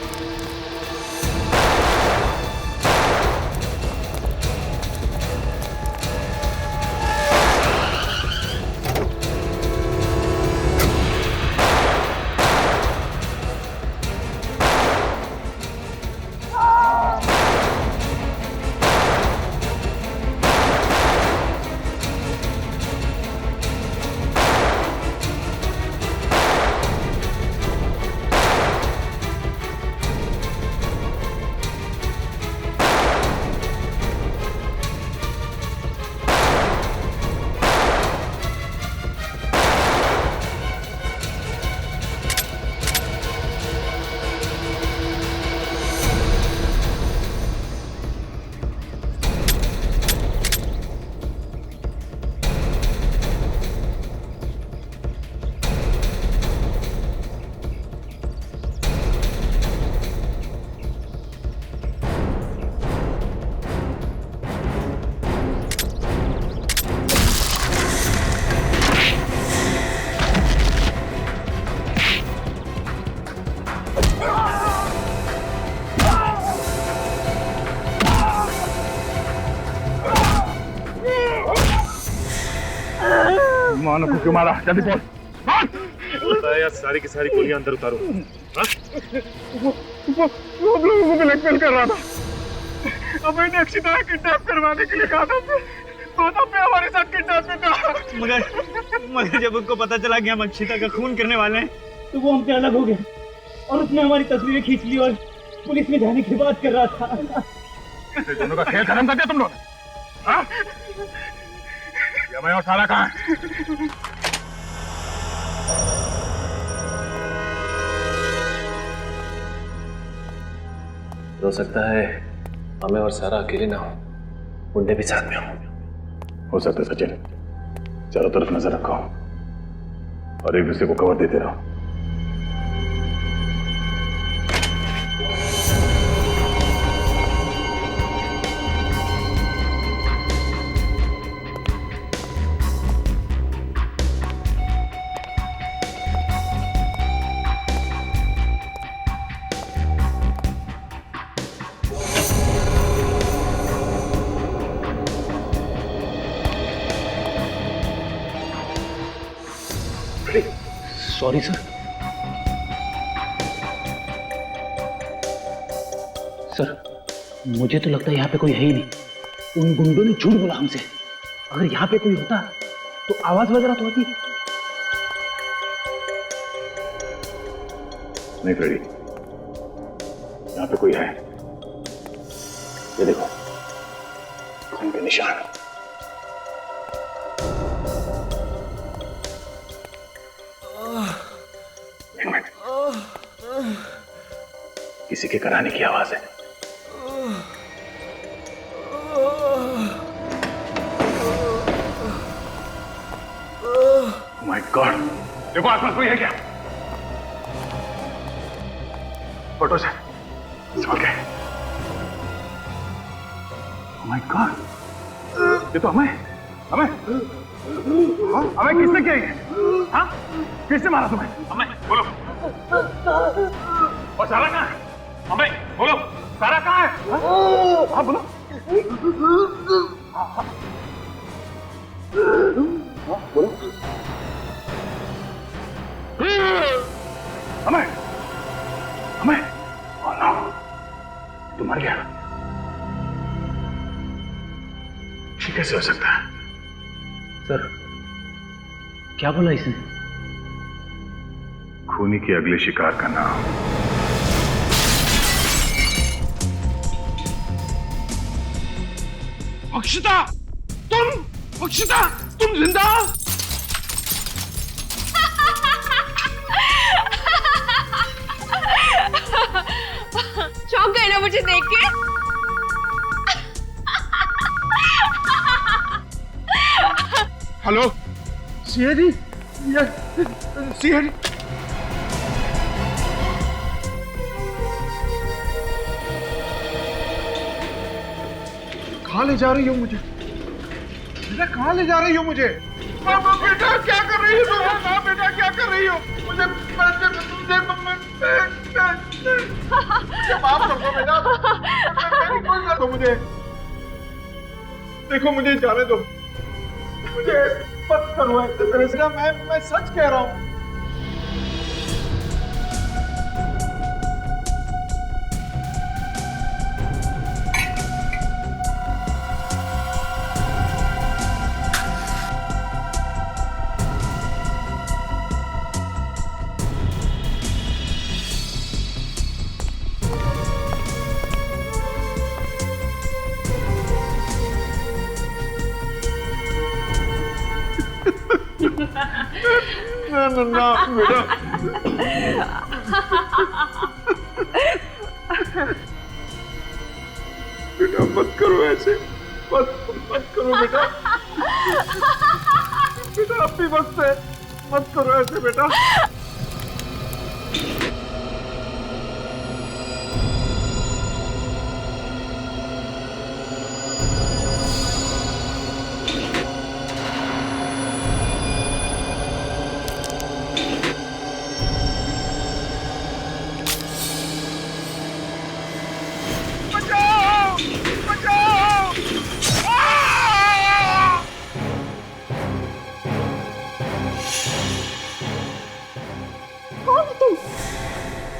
मानो को क्यों मारा? जल्दी बोल। बताया यार, सारी की सारी गोलियां अंदर उतारो। वो लोगों को ब्लैकमेल कर रहा था। अब मैंने अक्षिता किडनैप करवाने के लिए कहा था, तो मैं हमारे साथ किडनैप में था। मगर जब उनको पता चला कि हम अक्षिता का खून करने वाले हैं, तो वो हमसे अलग हो गए और उसने हमारी तस्वीरें खींच ली और पुलिस में जाने की बात कर रहा था। दोनों का खेल खत्म कर दिया तुम लोग। मैं और सारा कहाँ है? हो सकता है हमें और सारा अकेले ना हो, मुंडे भी साथ में हो सकता है सचिन। चारों तरफ नजर रखो और एक दूसरे को कवर देते रहो। Sorry sir. सर, मुझे तो लगता है यहाँ पे कोई है ही नहीं। उन गुंडों ने झूठ बोला हमसे। अगर यहाँ पे कोई होता तो आवाज वगैरह तो होती। नहीं फ्रेडी, यहाँ पे कोई है। ये देखो खून के निशान। एक मिनट, किसी के कराने की आवाज है। माय गॉड, देखो आसपास कोई है क्या? फोटो से संभल के। माय गॉड, ये तो हमें किसने किया ये? हाँ, किसने मारा तुम्हें? हमें बोलो। और सारा कहाँ है? हमें बोलो, सारा कहाँ है? हाँ बोलो। बोलो। हमें oh no, तू मर गया। ये कैसे हो सकता है? सर क्या बोला इसने? खूनी के अगले शिकार का नाम अक्षता, तुम जिंदा? चौंक गए ना मुझे देख के? Hello CID, CID. कहाँ ले जा रही हो मुझे? बेटा कहाँ ले जा रही हो मुझे? बेटा क्या कर रही हो तुम? बेटा क्या कर रही हो? मुझे माफ कर दो बेटा, कोई ना दो मुझे। देखो मुझे जाने दो, मुझे मत करो ऐसे तरह से। मैं सच कह रहा हूँ। ना बेटा, बेटा मत करो ऐसे, मत करो बेटा। बेटा अब भी वक्त है, मत करो ऐसे बेटा।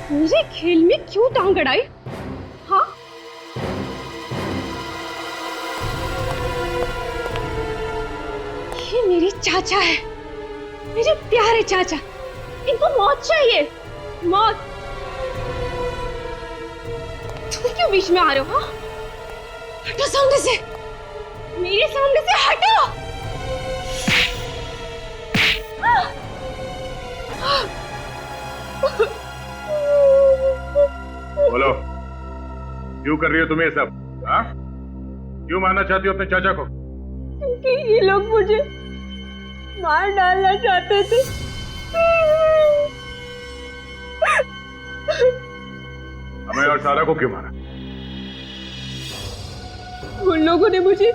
मेरे खेल में क्यों टांग अड़ाई? हाँ? ये मेरे चाचा है, मेरे प्यारे चाचा। इनको मौत चाहिए, मौत। तुम क्यों बीच में आ रहे हो? हाँ? हटो सामने से, मेरे सामने से हटो। बोलो, क्यों कर रही हो तुम ये सब? हाँ? क्यों मारना चाहती हो अपने चाचा को? क्योंकि ये लोग मुझे मार डालना चाहते थे। हमें और सारा को क्यों मारा? उन लोगों ने मुझे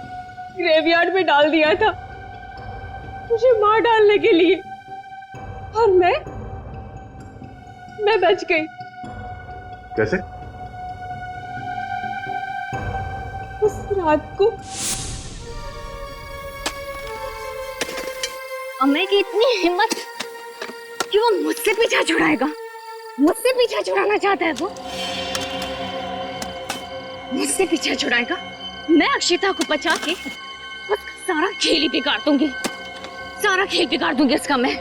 ग्रेवयार्ड में डाल दिया था, मुझे मार डालने के लिए। और मैं बच गई। कैसे? उस रात को अमय की इतनी हिम्मत कि वो मुझसे पीछा छुड़ाएगा, मुझसे पीछा छुड़ाना चाहता है वो, मुझसे पीछा छुड़ाएगा। मैं अक्षिता को बचा के उसका सारा खेल ही बिगाड़ दूंगी, सारा खेल बिगाड़ दूंगी उसका मैं।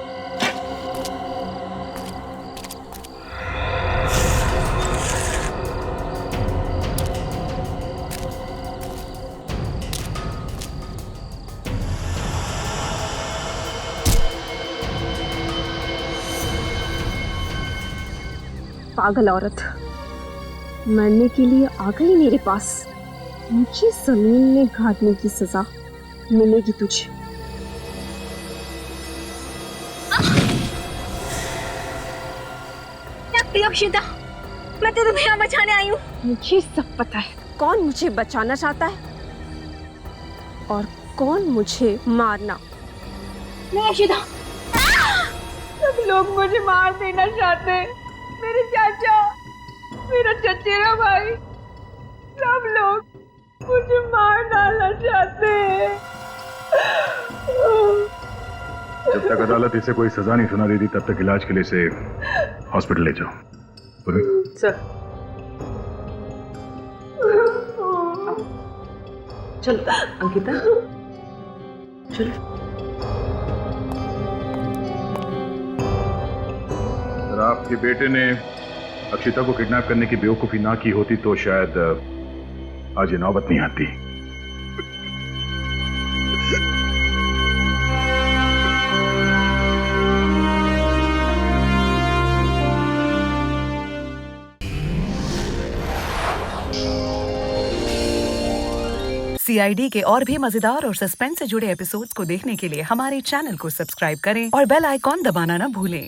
पागल औरत मरने के लिए आ गई मेरे पास। मुझे जमीन में गाड़ने की सजा मिलेगी तुझे। अक्षिता, मैं तो तुम्हें यहाँ बचाने आई हूँ। मुझे सब पता है कौन मुझे बचाना चाहता है और कौन मुझे मारना। नहीं अक्षिता, सब लोग मुझे मार देना चाहते हैं। मेरे चाचा, मेरा चचेरा भाई, सब लोग मुझे मार डालना चाहते हैं। जब तक अदालत इसे कोई सजा नहीं सुना देती तब तक इलाज के लिए इसे हॉस्पिटल ले जाओ। सर चल अंकिता चल। अगर आपके बेटे ने अक्षिता को किडनैप करने की बेवकूफी ना की होती तो शायद आज ये नौबत नहीं आती। CID के और भी मजेदार और सस्पेंस से जुड़े एपिसोड्स को देखने के लिए हमारे चैनल को सब्सक्राइब करें और बेल आइकॉन दबाना ना भूलें।